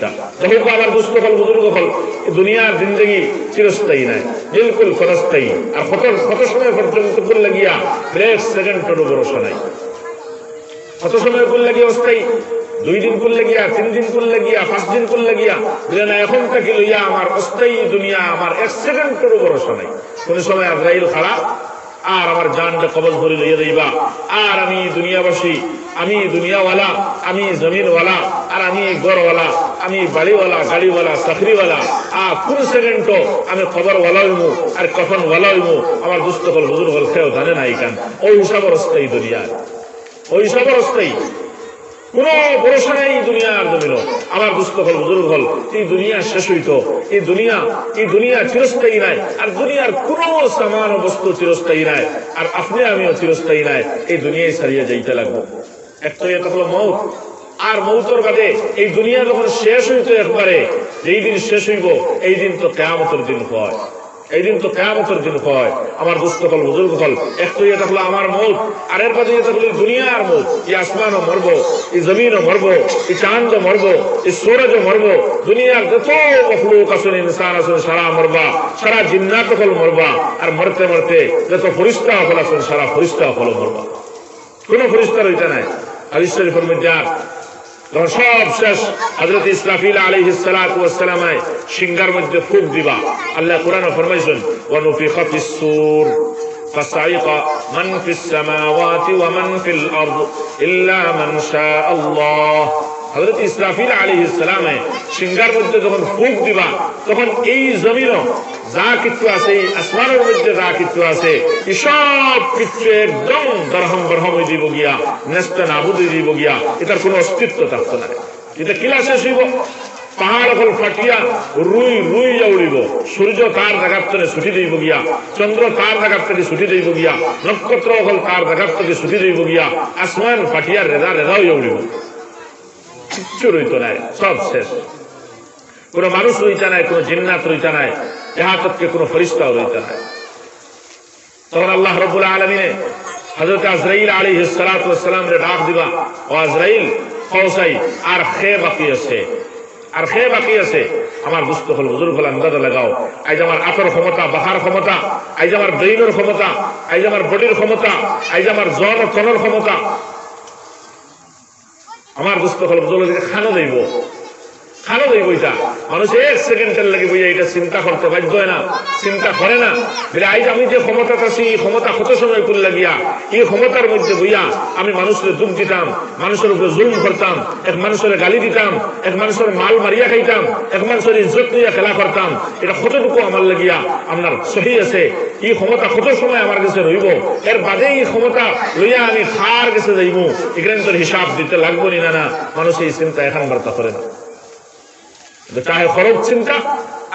জিনিসটা। দেখো আমার দুস্থ হল বুজুর্গ হল, দুনিয়ার জিন্দগি চিরস্থায়ী নাই, বিলকুল ক্ষণস্থায়ী। আর কত সময় পর্যন্ত করলে গিয়া ব্রেক সেকেন্ডেরও ভরসা নাই। কত সময় করলে গিয়া অস্থায়ী, 2 দিন করলে গিয়া, 3 দিন করলে গিয়া, 5 দিন করলে গিয়া, বলে না এখন থেকে লইয়া আমার অস্থায়ী দুনিয়া, আমার 1 সেকেন্ডেরও ভরসা নাই। কোন সময় আজরাইল খারাপ আর আমার জানটা কবজ ধরে লইয়া দিবা, আর আমি দুনিয়াবাসী, আমি দুনিয়াওয়ালা, আমি জমিনওয়ালা, আর আমি ঘরওয়ালা, আমি বাড়িওয়ালা, গাড়িওয়ালা, চাকরিওয়ালা, আর কোন সেকেন্ডও আমি খবরওয়ালা হইমু আর কফনওয়ালা হইমু। আমার দুস্থ হল বুজুর্গ হল কেউ জানে না এইখান। ওই হিসাবের অস্থায়ী দুনিয়া, ওই হিসাবের অস্থায়ী, কোন ভরসা নেই দুনিয়ার জমিন। আমার দুস্থ হল বুজুর্গ হল এই দুনিয়া শেষ হইত, এই দুনিয়া চিরস্থায়ী নাই। আর দুনিয়ার কোন সামান বস্তু চিরস্থায়ী নাই, আর আপনি আমিও চিরস্থায়ী নাই। এই দুনিয়ায় ছাড়িয়ে যাইতে লাগবো। একটা এটা হলো মৌত, আর মৌতের বাদে এই দুনিয়া যখন শেষ হইত একবারে, যেই দিন শেষ হইব এই দিন তো কিয়ামতের দিন হয়, এই দিন তো কিয়ামতের দিন হয়। আমার দুস্থ হল বুজুর্গ হল একটু এটা হলো আমার মৌত, আর এর বাদে এটা হলো দুনিয়ার মৌত। এই আসমানও মরব, এই জমিনও মরব, এই চাঁদও মরব, এই সূরজও মরব, দুনিয়ার যত মখলুক আছেন, ইনসান আছেন, সারা মরবা, সারা জিন্নাত হল মরবা। আর মরতে মরতে যত ফেরেশতা হল আছেন, সারা ফেরেশতা হল মরবা। কোন ফেরেশতা রইতে নাই। হাদিস শরীফের মধ্যে যখন সব শেষ, হযরত ইসরাফিল আলাইহিস সালাতু ওয়াস সালাম সিংহার মধ্যে ফুঁক দিবা। আল্লাহ কোরআনে ফরমাইছেন ওয়া নুফিখা ফিস সূর ফাসাইকা মান ফিস সামাওয়াতি ওয়া মান ফিল আরদ ইল্লা মান শাআল্লাহ। হযরত ইসরাফিল আলাইহিস সালাম সিংহার মধ্যে যখন ফুঁক দিবা, তখন এই জমিনও যা কিছু আছে, আসমানের মধ্যে যা কিছু আছে, সব কিছু একদম দরহম বরহম হয়ে দিব গিয়া, নেস্তে নাবুদ হয়ে দিব গিয়া, এটার কোনো অস্তিত্ব থাকতো না। এটা কিলা শেষ হইব, পাহাড় হল ফাটিয়া রুই উড়িব, সূর্য তার জায়গার থেকে ছুটি দিব গিয়া, চন্দ্র তার জায়গার থেকে ছুটি দিব গিয়া, নক্ষত্র হল তার জায়গার থেকে ছুটি দিব গিয়া, আসমান ফাটিয়া রেদা হইয়া উড়িব, কিচ্ছু রইত নাই, সব শেষ। কোন মানুষ রইতে নাই, কোন জিন্নাত রইতে নাই, ইহা তককে কোন ফেরেশতাও রইতে নাই। তখন আল্লাহ রাব্বুল আলামিন হযরত আজরাইল আলাইহিস সালাতু ওয়াস সালাম রে ডাক দিবা, ও আজরাইল পৌঁছাই, আর খে বাকি আছে, আর খে বাকি আছে। আমার দুস্থ হল বুজুর্গ হল আন্দাজা লাগাও, আজ আমার আতর ক্ষমতা, বাহার ক্ষমতা, আজ আমার ব্রেইনের ক্ষমতা, আজ আমার বডির ক্ষমতা, আজ আমার জন ও তনের ক্ষমতা। আমার দুস্থ হল বুজুর্গ খানো দেব, খানো দেব। এটা মানুষ 1 সেকেন্ডের লাগে বইয়া এটা চিন্তা করতে বাধ্য হয় না, চিন্তা করে না। বলে আজ আমি যে ক্ষমতা আছি, এই ক্ষমতা কত সময় করে লাগিয়া, এই ক্ষমতার মধ্যে বইয়া আমি মানুষের দুঃখ দিতাম, মানুষের উপরে জুলুম করতাম, এক মানুষের গালি দিতাম, এক মানুষের মাল মারিয়া খাইতাম, এক মানুষের ইজ্জত নিয়ে খেলা করতাম। এটা কতটুকু আমার লাগিয়া আপনার সহি আছে, এই ক্ষমতা কত সময় আমার কাছে রইব, এর বাদে এই ক্ষমতা লইয়া আমি খার কাছে যাইব, এখানে তোর হিসাব দিতে লাগবো না। না, মানুষ এই চিন্তা এখন বার্তা করে না। চাহে খরচ চিন্তা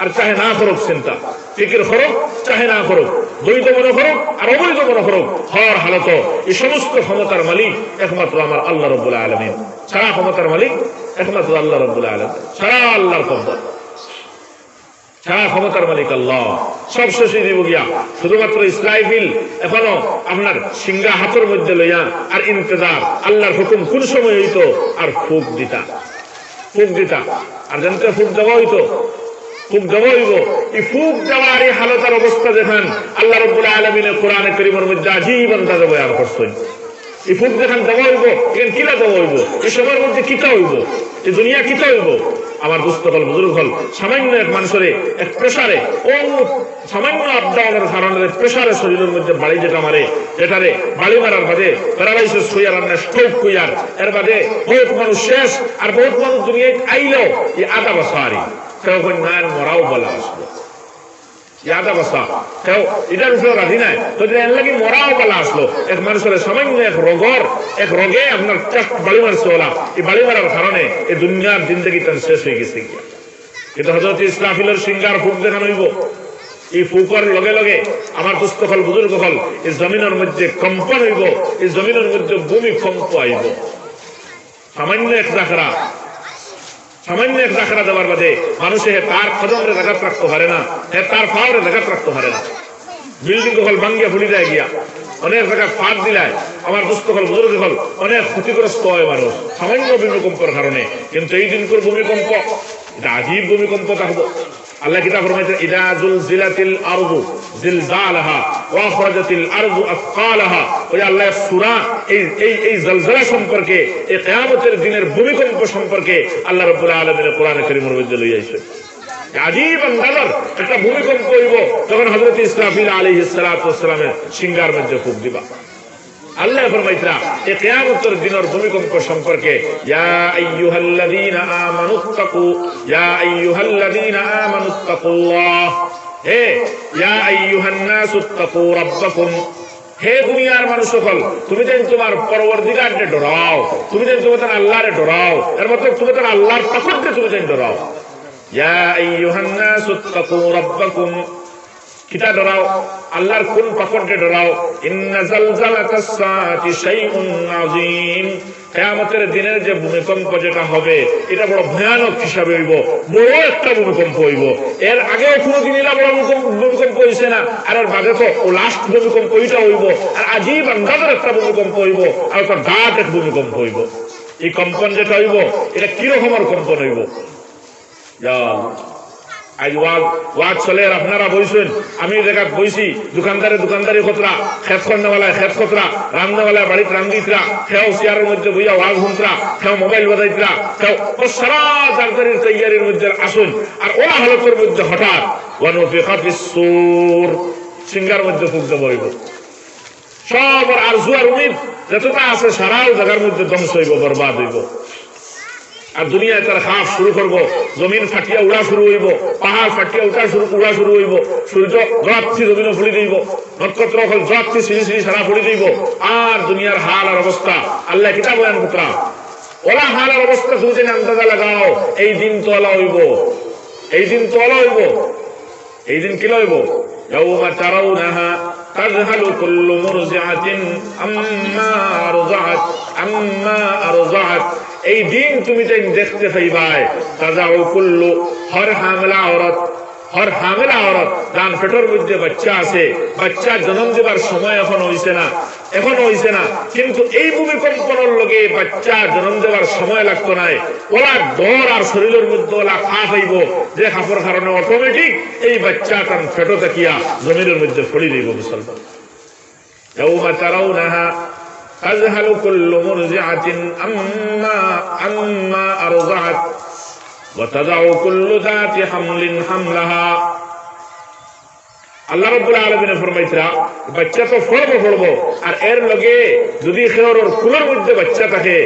আর চাহে না খরচ চিন্তা, ফিকির খরচ চাহে না খরচ, বৈধ মনে খরচ আর অবৈধ মনে খরচ, হর হালত এই সমস্ত ক্ষমতার মালিক একমাত্র আমার আল্লাহ রাব্বুল আলামিন। সারা ক্ষমতার মালিক একমাত্র আল্লাহ রাব্বুল আলামিন, সারা আল্লাহর ক্ষমতা, সারা ক্ষমতার মালিক আল্লাহ। সব শেষে দিব গিয়া, শুধুমাত্র ইসরাফিল এখনো আপনার সিংহা হাতের মধ্যে লইয়া আর ইন্তজার, আল্লাহর হুকুম কোন সময় হইতো আর ফুঁক দিতা, ফুঁক দিতা। আর জানতে ফুঁক দেওয়া হইতো, ফুঁক দেওয়া হইব। এই ফুঁক দেওয়ার এই হালতার অবস্থা যেখান আল্লাহ রাব্বুল আলামিনের কোরআনে কারীমের মধ্যে আজীব আন্দাজে বয়ান করছেন। এই ফুঁক যেখান দেওয়া হইব, এখানে কিলা দেওয়া হইব, এই সময়ের মধ্যে কিতা হইব, এই দুনিয়া কিতা হইব। আমার দুস্থ হল বুজুর্গ হল সামান্য এক মানুষের এক প্রেসারে, ও সামান্য আপডাউনের কারণে প্রেসারে শরীরের মধ্যে বাড়ি যেটা মারে, যেটারে বাড়ি মারার বাদে প্যারালাইসিস হইয়ার, আপনার স্ট্রোক হইয়ার, এর বাদে বহুত মানুষ শেষ। আর বহুত মানুষ দুনিয়ায় আইলেও এই আধা বছর কেউ নায়ন মরাও বলা আসলো, আধা বছর কেউ এটার উপরে রাধি নাই, তো এর লাগে মরাও বলা আসলো। এক মানুষের সামান্য এক রোগে আপনার বাড়ি মারছে ওলা, এই বাড়ি মারার কারণে এই দুনিয়ার জিন্দগি তার শেষ হয়ে গেছে গিয়া। কিন্তু হযরত ইসরাফিলের সিংহার ফুঁক দেখানো হইব। এই ফুঁকর লগে লগে আমার দুস্থ হল বুজুর্গ হল এই জমিনের মধ্যে কম্পন হইব, এই জমিনের মধ্যে ভূমিকম্প আইব। সামান্য এক জাখরা দেওয়ার বাদে মানুষে তার কদমরে জায়গা রাখতে পারে না, তার পাওয়ারে জায়গা রাখতে পারে না। বিল্ডিং হল ভাঙ্গিয়া ফুলি যায় গিয়া, অনেক জায়গায় ফাঁক দিলায়, আমার দুস্থ হল বুজুর্গ হল অনেক ক্ষতিগ্রস্ত হয় মানুষ সামান্য ভূমিকম্পের কারণে। কিন্তু এই দিনকার ভূমিকম্প এটা আজীব ভূমিকম্প থাকবো। আল্লাহ কিতাব ফরমাইছেন ইদা জুলজিলাতিল আরদু জিলজালাহা ওয়া আখরাজাতিল আরদু আসকালাহা। ওই আল্লাহ সূরা এই জলজলা সম্পর্কে, এই কিয়ামতের দিনের ভূমিকম্প সম্পর্কে আল্লাহ রাব্বুল আলামিন কোরআনে কারীমের মধ্যে লইয়া আইছেন। আজীব আন্দাজের একটা ভূমিকম্প হইব যখন হযরত ইসরাফিল আলাইহিস সালাতু ওয়াস সালামের সিংহার মধ্যে ফুঁক দিবা। আল্লাহ ফরমাইতরা এই কিয়ামতের দিনের ভূমিকম্প সম্পর্কে ইয়া আইয়ুহাল্লাযীনা আমানুত্তাকু ইয়া আইয়ুহাল্লাযীনা আমানুত্তাকুল্লাহ, হে ইয়া আইয়ুহান নাসুত্তাকু রাব্বাকুম, হে দুনিয়ার মানুষ সকল তুমি যেন তোমার পরওয়ারদিগারকে ডরাও, তুমি যেন তোমার আল্লাহরে ডরাও। এর মতলব তুমি তোমার আল্লাহর তাকওয়াকে তুমি যেন ডরাও। ইয়া আইয়ুহান নাসুত্তাকু রাব্বাকুম, কিতা ডরাও? আল্লাহর কোন পাকড়কে ডরাও? ইন্না জালজালাতাস সাআতি শাইউন আযীম, কিয়ামতের দিনের যে ভূমিকম্প যেটা হবে এটা বড় ভয়ানক হিসাবে হইব, বড় একটা ভূমিকম্প হইব। এর আগেও কোনোদিন এরা বড় ভূমিকম্প হইছে না, আর এর বাদে তো ও লাস্ট ভূমিকম্প ওইটা হইব। আর আজীব আন্দাজের একটা ভূমিকম্প হইব, আর একটা দাঁত এক ভূমিকম্প হইব। এই কম্পন যেটা হইব এটা কিরকমের কম্পন হইব? আজ ওয়াজ চলে আর আপনারা বইছেন, আমি দেখা বইছি, দোকানদারি খতরা, খেত খন্ডওয়ালায় খেত খতরা, রান্নাওয়ালায় বাড়িতে রান্দিতরা, খেও চেয়ারের মধ্যে বইয়া ওয়াজ শুনতরা, খেও মোবাইল বাজাইতরা, খেও সারা দারদারির তৈয়ারির মধ্যে আসুন। আর ওলা হালতের মধ্যে হঠাৎ ওয়ানুফিখা ফিস-সূর, সিংহার মধ্যে ফুঁক দেব হইব। সব আরজু আর উম্মীদ যতটা আছে সারাও জায়গার মধ্যে ধ্বংস হইব, বরবাদ হইব। আর দুনিয়ায় তারা খাপ শুরু করবো, জমিন ফাটিয়া উড়া শুরু হইব, পাহাড় ফাটিয়া উড়া শুরু হইব, সূর্য জড়াচ্ছি জমিনও ফুলি দিব, নক্ষত্র জড়াচ্ছি সিঁড়ি সিঁড়ি সারা ফুলি দিব। আর দুনিয়ার হাল আর অবস্থা আল্লাহ কিতাব বয়ান পুত্রা, ওলা হাল আর অবস্থা তুমি যেন আন্দাজা লাগাও। এই দিন তো আলা হইব, এই দিন তো আলা হইব। এই দিন কিলা হইব? ইয়াউমা তারাউনাহা তাযহালু কুল্লু মুরজিআতিন আম্মা আরযাআত, এই দিন তুমি তাই দেখতে পাইবাই তাজাউ কুল্লু, হর হামলা औरत যার পেটের মধ্যে বাচ্চা আছে, বাচ্চা জন্ম দেবার সময় এখনো হইছে না, কিন্তু এই ভূমিকম্পনের লগে বাচ্চা জন্ম দেবার সময় লাগতো নাই। ওলা ডর আর শরীরের মধ্যে ওলা খাপ হইব, যে খাপের কারণে অটোমেটিক এই বাচ্চা তার পেটো তাকিয়া জমিনের মধ্যে ফড়ি দিব। মুসলমান ইয়াউমা তারাউনাহা তাযহালু কুল্লু মুরজিআতিন আম্মা আরযাআত ওয়া তাযাউ কুল্লু যাতি হামলিন হামলাহা। আল্লাহ রাব্বুল আলামিন ফরমাইতরা বাচ্চা তো ফড়বো, আর এর লগে যদি খেওর কুলের মধ্যে বাচ্চা থাকে,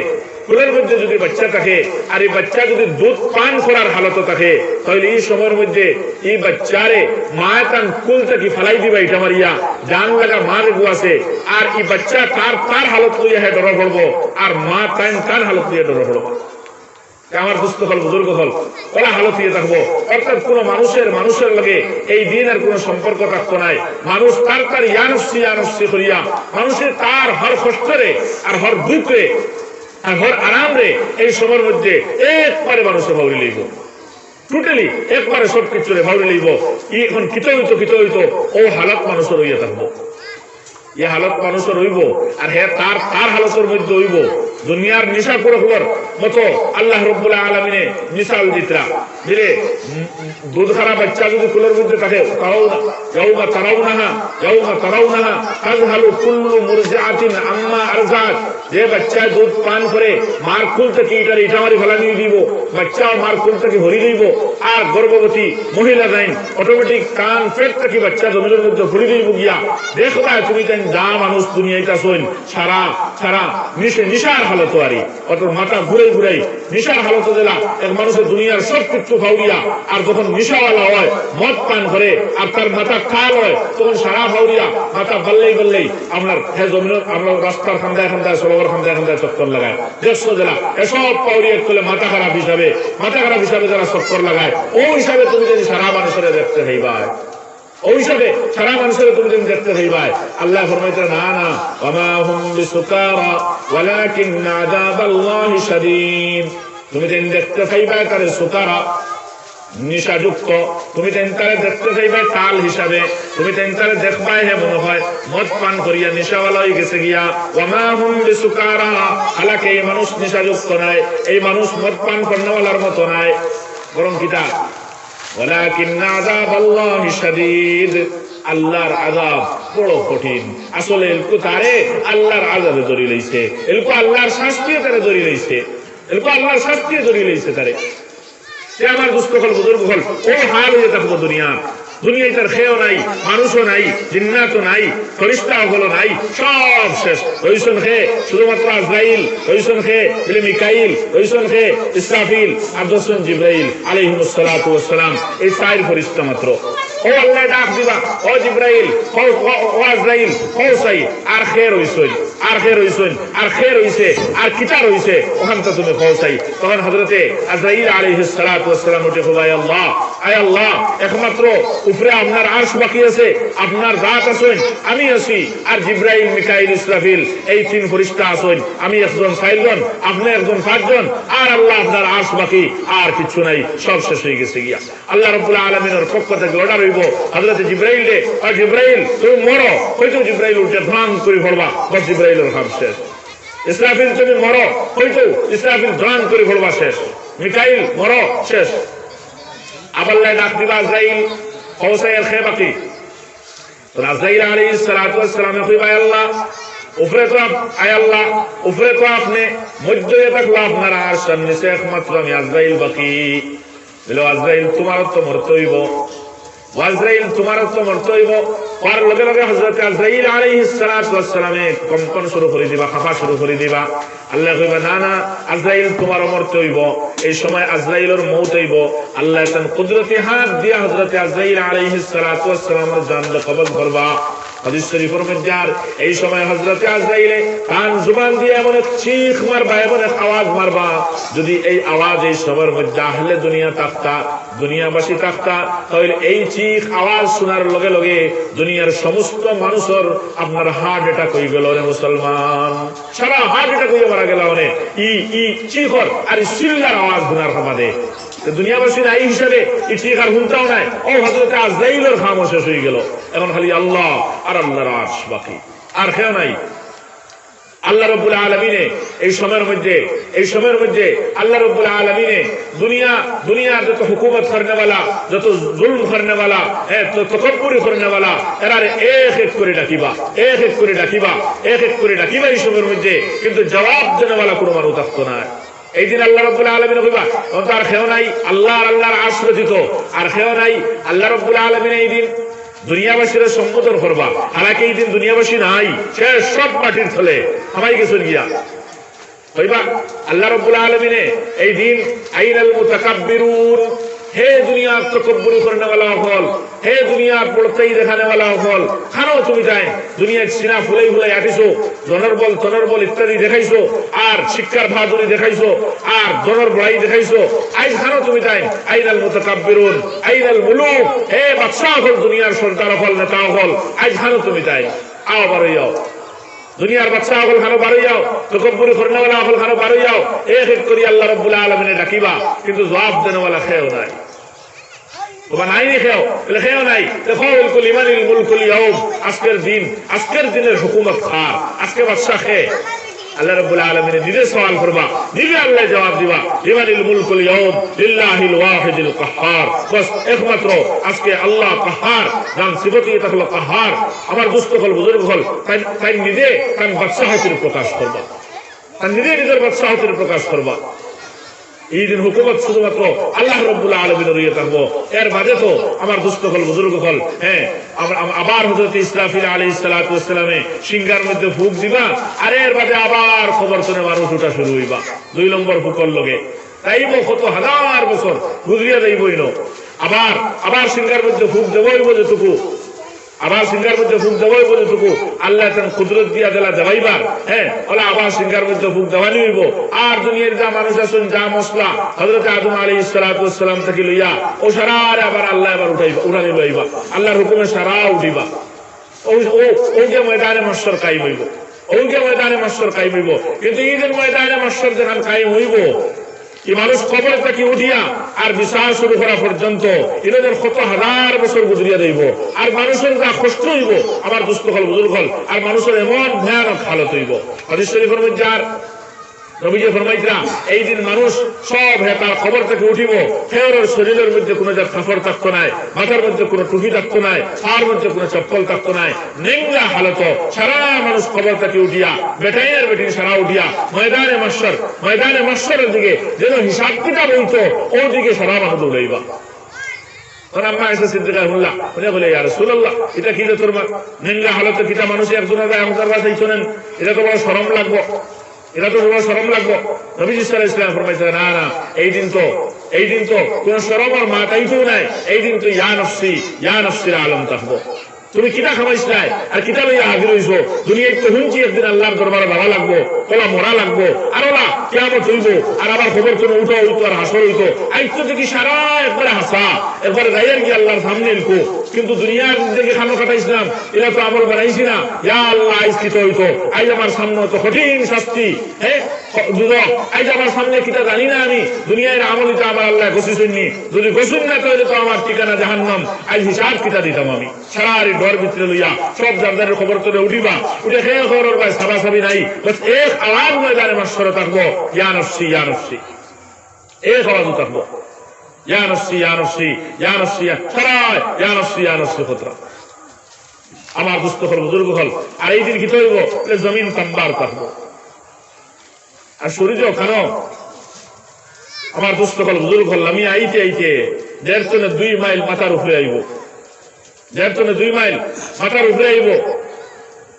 কুলের মধ্যে যদি বাচ্চা থাকে, আর এই বাচ্চা যদি দুধ পান করার হালত থাকে, তাহলে এই সময়ের মধ্যে এই বাচ্চারে মা তান কুল থেকে ফালাই দিবা, এটা মারিয়া জান লাগা মার গু আছে, আর এই বাচ্চা তার হালত লইয়া হে ডর পড়বো, আর মা তার হালত লইয়া ডর পড়বো। আমার দুস্থ হল বুজুর্গ হল ওলা হালত হয়ে থাকবো। অর্থাৎ কোন মানুষের লগে এই দিনের কোন সম্পর্ক থাকতো নাই। মানুষ তার ইয়ানসি করিয়া মানুষের তার হর কষ্টরে আর হর দুঃখে আর হর আরামরে এই সময়ের মধ্যে একবারে মানুষের ভাউরি লইব, টোটালি একবারে সব কিছুরে ভাউরি লইব। এখন কিত হইতো ও হালত মানুষের হইয়া থাকবো, এই হালত মানুষের হইব। আর হ্যাঁ তার হালতের মধ্যে হইব দুনিয়ার নিশা করে হওয়ার মতো আল্লাহ রাব্বুল আলামিনে মিসাল দিতরা দিলে, দুধ খারা বাচ্চা যদি কুলের মধ্যে থাকে, ইয়াউমা তারাউনাহা তাযহালু কুল্লু মুরজিআতিন আম্মা আরযাআত, যে বাচ্চা দুধ পান করে মার কুল থেকে ইটা মারি ফেলানি দিব, বাচ্চা মার কুল থেকে হরি দিব। আর গর্ভবতী মহিলা যাইন অটোমেটিক কান পেট থেকে বাচ্চা জমিনের মধ্যে ভরি দিব গিয়া। দেখো তুমি যা মানুষ দুনিয়াটা শোন সারা নিশার হালত আরি, অত মাথা ঘুরাই নিশার হালত দিলা এক মানুষের দুনিয়ার সব কিছু ফাউরিয়া। আর যখন নিশাওয়ালা হয়, মদ পান করে, আর তার মাথা খাল হয়, তখন সারা ফাউরিয়া মাথা বললেই আপনার আমরা রাস্তার খান্দায় সরোবর খান্দায় চক্কর লাগায়। দেড়শো জেলা এসব ফাউরিয়া করলে মাথা খারাপ হিসাবে যারা চক্কর লাগায়, ও হিসাবে তুমি যদি সারা মানুষের দেখতে হইবাই, ওই হিসাবে সারা মানুষের তুমি যদি দেখতে হইবাই। আল্লাহ ফরমাইতেন না ওয়ামা হুম বিসুকারা ওয়ালাকিন্না আযাবাল্লাহি শাদীদ, তুমি যেন দেখতে পাইবাই তারে সুকারা, নিশাযুক্ত, তুমি তেনতারে দেখতে চাইবে তাল হিসাবে, তুমি তেনতারে দেখবাই হে মনে হয় মদ পান করিয়া নিশাওয়ালা হয়ে গেছে গিয়া। ওয়ামা হুম বিসুকারা, হালাকে এই মানুষ নিশাযুক্ত নাই, এই মানুষ মদ পান করনেওয়ালার মতো নাই, বরং কিতা ওয়ালাকিন্না আযাবাল্লাহি শাদীদ, আল্লাহর আযাব বড় কঠিন। আসলে এলকু তারে আল্লাহর আযাবে ধরি লইছে, এলকু আল্লাহর শাস্তিতে তারে ধরি লইছে, এলকু আল্লাহর শাস্তিতে ধরি লইছে তারে। সে আমার দুস্থ হল বুজুর্গ হল ওই হাল হয়ে থাকবো দুনিয়া। দুনিয়ায় তার খেয়েও নাই, মানুষও নাই, জিন্নাতও নাই, ফেরেশতা হলো নাই, সব শেষ। রইসন খেয়ে শুধুমাত্র আজরাইল, রইসন খেয়ে মিকাইল, রইসন খেয়ে ইসরাফিল, আর দশজন জিবরাইল আলাইহিমুস সালাতু ওয়াস সালাম, এই চার ফেরেশতা মাত্র। ও আল্লাহ ডাক দিবা, ও জিবরাইল, ও আজরাইল, কৌসাই, আর খেয়ে রইসন, আর খেয়ে রইসন, আর খেয়ে রইছে, আর কিতা রইছে, ওখান তো তুমি কৌসাই। তখন হযরতে আজরাইল আলাইহিস সালাতু ওয়াস সালাম উঠে কয়, আল্লাহ, আয় আল্লাহ, একমাত্র উপরে আপনার আরশ বাকি আছে, আপনার জাত আছেন, আমি আছি, আর জিবরাইল, মিকাইল, ইসরাফিল এই তিন ফেরেশতা আছেন, আমি একজন, চারজন, আপনি একজন, পাঁচজন, আর আল্লাহ আপনার আরশ বাকি, আর কিছু নাই, সব শেষ হয়ে গেছে গিয়া। আল্লাহ রাব্বুল আলামিনের পক্ষ থেকে অর্ডার হইব হযরতে জিবরাইল রে, আর জিবরাইল তুমি মরো, হয়তো জিবরাইল উঠে ধ্যান করে পড়বা, বস জিবরাইলের কাম শেষ। ইসরাফিল তুমি মরো, হয়তো ইসরাফিল ধ্যান করে পড়বা, শেষ। মিকাইল মরো, শেষ। আবার ডাক দিবা আজরাইল, কৌসাইয়ের খেয়ে বাকি। তো আজরাইল আলাইহিস সালাতু ওয়াস সালাম কইবা, আল্লাহ উপরে তো, আয় আল্লাহ উপরে তো আপনি, মধ্যে থাকলো আপনার আরশ, নিচে একমাত্র আমি আজরাইল বাকি। বলে আজরাইল তোমারও তো মরতে হইব, আজরাইল তোমারও তো মরতে হইব। আর লগে লগে হযরত আজরাইল আলাইহিস সালাতু ওয়াস সালামে কম্পন শুরু করে দিবা, কাঁপা শুরু করে দিবা। আল্লাহ কইবা, না না আজরাইল তোমারও মরতে হইব। এই সময় আজরাইলের মউত হইব। আল্লাহ তার কুদরতি হাত দিয়া হযরত আজরাইল আলাইহিস সালাতু ওয়াস সালামের জান কবজ করবা। হাদিস শরীফের মধ্যে আর এই সময় হযরত আজরাইলে কান জবান দিয়ে এমন এক চিখ মারবা, এমন এক আওয়াজ মারবা, যদি এই আওয়াজ এই সময়ের মধ্যে আহলে দুনিয়া থাকতা, দুনিয়াবাসী থাকতা, তাহলে এই চিখ আওয়াজ শোনার লগে লগে দুনিয়ার সমস্ত মানুষের আপনার হার্ট অ্যাটাক হয়ে গেল রে মুসলমান, সারা হার্ট অ্যাটাক হয়ে মারা গেল অনেক ই চিখর আর চিল্লার আওয়াজ শোনার আমাদের দুনিয়াবাসী নাই হিসাবে এই চিখ আর শুনতাও নাই। ও হযরত আজরাইলের খামোশ শেষ হয়ে গেল, এখন খালি আল্লাহ আর আল্লাহর আরশ বাকি, আর কেউ নাই। আল্লাহ রাব্বুল আলামিনে এই সময়ের মধ্যে আল্লাহ রাব্বুল আলামিনে দুনিয়ার যত হুকুমত করনেওয়ালা, যত জুলম করনেওয়ালা, যত তাকাব্বুরি করনেওয়ালা, এরা এক এক করে ডাকিবা, এক এক করে ডাকিবা, এক এক করে ডাকিবা এই সময়ের মধ্যে, কিন্তু জবাব দেনেওয়ালা কোনো মানুষ থাকতো না। এই দিন আল্লাহ রাব্বুল আলামিন কইবা, আর কেউ নাই আল্লাহ আর আল্লাহর আরশ ব্যতীত, আর কেউ নাই। আল্লাহ রাব্বুল আলামিন এই দিন দুনিয়াবাসীরা সম্বোধন করবা, হালাকি এই দিন দুনিয়াবাসী নাই, সে সব মাটির তলে হামাই গেছেন গিয়া। কইবা আল্লাহ রাব্বুল আলামিনে এই দিন আইনাল মুতাকাব্বিরুন, হে দুনিয়ার তকব্বুরি করনেওয়ালা হল, হে দুনিয়ার পড়তেই দেখানেওয়ালা হল, খানো তুমি যাই দুনিয়ার সিনা ফুলাই ফুলাই আটিছো, জনরবল তনরবল ইত্যাদি দেখাইছো, আর শিক্ষার বাহাদুরি দেখাইছো, আর জনর বড়াই দেখাইছো, আইজ খানো তুমি যাই আইনাল মুতাকাব্বিরুন আইনাল মুলুক, হে বাদশাহ হল, দুনিয়ার সরদার হল, নেতা হল, আইজ খানো তুমি যাই, আও বারো যাও দুনিয়ার বাদশাহ হল, খানো বারো যাও, তকব্বুরি করনেওয়ালা হল, খানো বারো যাও, এক এক করি আল্লাহ রাব্বুল আলামিনে ডাকিবা, কিন্তু জবাব দেনেওয়ালা খেও নাই। তোমার নাই খেও, খেও নাই। দেখো লিমানিল মুলকুল ইয়াউম, আজকের দিনের হুকুমত খার, আজকে বাদশাহ খে। আল্লাহ রাব্বুল আলামিন নিজে সওয়াল করবা, নিজে আল্লাহ জবাব দিবা, লিমানিল মুলকুল ইয়াউম লিল্লাহিল ওয়াহিদিল কাহ্হার, বাস একমাত্র আজকে আল্লাহ কাহ্হার, নাম সিফতি এটা হলো কাহ্হার। আমার দুস্থ হল, বুজুর্গ হল, তাই নিজে তার বাদশাহতির প্রকাশ করবা, তার নিজের বাদশাহতির প্রকাশ করবা। এই দিন হুকুমত শুধুমাত্র আল্লাহ রাব্বুল আলামিনের ইয়ে থাকবো। এর বাদে তো আমার দুস্থ হল, বুজুর্গ হল, আবার হযরত ইসরাফিল আলাইহিস সালাতু ওয়াস সালামে সিংহার মধ্যে ফুঁক দিবা, আর এর বাদে আবার খবর শুনে মানুষ উঠা শুরু হইবা 2 নম্বর ফুকর লগে। তাইব কত হাজার বছর গুজরিয়া যাইবই না, আবার সিংহার মধ্যে ফুঁক দেবই যেটুকু, আবার সিংহার মধ্যে ফুঁক দেবই যেটুকু আল্লাহ তার কুদরত দিয়া দেলা দেবাইবার, ওলা আবার সিংহার মধ্যে ফুঁক দেওয়ানি হইব। আর দুনিয়ার যা মানুষ আছেন, যা মশলা হযরত আদম আলাইহিস সালাতু ওয়াস সালাম থেকে লইয়া ও সারা আবার আল্লাহ আবার উঠানি লইবা, আল্লাহর হুকুমে সারা উঠিবা। ওকে ময়দানে মাশর কায়েম হইব, ওকে ময়দানে মাশর কায়েম হইব। কিন্তু ঈদের ময়দানে মাশর যখন কায়েম হইব, এই মানুষ কবর থেকে উঠিয়া আর বিচার শুরু করা পর্যন্ত এদের কত হাজার বছর গুজরিয়া দেব, আর মানুষের যা কষ্ট হইব আমার দুস্থ হল বুজুর্গ হল, আর মানুষের এমন ভয়ানক হালত হইব। হাদিস শরীফের মধ্যে আর নবীজি ফরমাইছিলেন এই দিন মানুষ সব তার খবর থেকে উঠিব, কেউর শরীরের মধ্যে কোনো কাপড় থাকতো নাই, মাথার মধ্যে কোনো টুপি থাকতো নাই, তার মধ্যে কোনো চপ্পল থাকতো নাই, নেংলা হালত সারা মানুষ খবর থেকে উঠিয়া বেটাইয়ের বেটিন সারা উঠিয়া ময়দানে মাশরের দিকে যেন হিসাব কিতাব হইতো ওদিকে সারা মানুষ দৌড়াইবা। আম্মা এসে সিদ্দিকা হুল্লাহ উনি বলে ইয়া রাসূলুল্লাহ এটা কি রে তোর নেংলা হালত কিটা মানুষ একজন আমাদের কাছে শোনেন, এটা তো বড় শরম লাগবো, এটা তো বড় শরম লাগবো। নবীজি সাল্লাল্লাহু আলাইহি ওয়াসাল্লাম ফরমাইছেন না না এই দিন তো কোন শরম আর মাথাইতো নাই, এই দিন তো ইয়া নফসির আলম থাকবো। তুমি কিতা খামাইছ নাই আর কিতা লইয়া হাজির হইছো, দুনিয়ায় তো হুঁচি একদিন আল্লাহর দরবারে যাওয়া লাগবো, ওলা মরা লাগবো, আর ওলা কিয়ামত হইব, আর আবার খবর তুমি উঠো হইতো আর হাসর হইতো। আইতো দেখি সারা একবারে হাসা, একবারে গাইয়ার কি আল্লাহর সামনে এলকো, কিন্তু দুনিয়ার দিকে খানো কাটাইছিলাম, এরা তো আমল বানাইছি না, ইয়া আল্লাহ আইস্থিত হইতো, আইজ আমার সামনে তো কঠিন শাস্তি, হ্যাঁ দুদক, আইজ আমার সামনে কিতা জানি না আমি, দুনিয়ার আমলিতে আমার আল্লাহ গোসিসুননি, যদি গোসুন না তাহলে তো আমার ঠিকানা জাহান্নাম, আইজ হিসাব কিতা দিতাম আমি। সারা ঘর ভিতরে লইয়া সব জানদারের খবর তোলে উঠিবা, উঠে খেয়ে খবর ভাই সাবাসাবি নাই, বাস এক আওয়াজ ময়দানে মাশরে থাকবো ইয়া নফসি ইয়া নফসি, এক আওয়াজ থাকবো ইয়া নফসি ইয়া নফসি ইয়া নফসি, সারা ইয়া নফসি ইয়া নফসি খতরা। আমার দুস্থ হল বুজুর্গ হল, আর এই দিন কি হইব জমিন তাম্বার থাকবো, আর শরীর ওখানো আমার দুস্থ হল বুজুর্গ হল আমি আইতে 1.5 মাইল মাথার উপরে আইব, 1.5 মাইল মাথার উপরে আইব।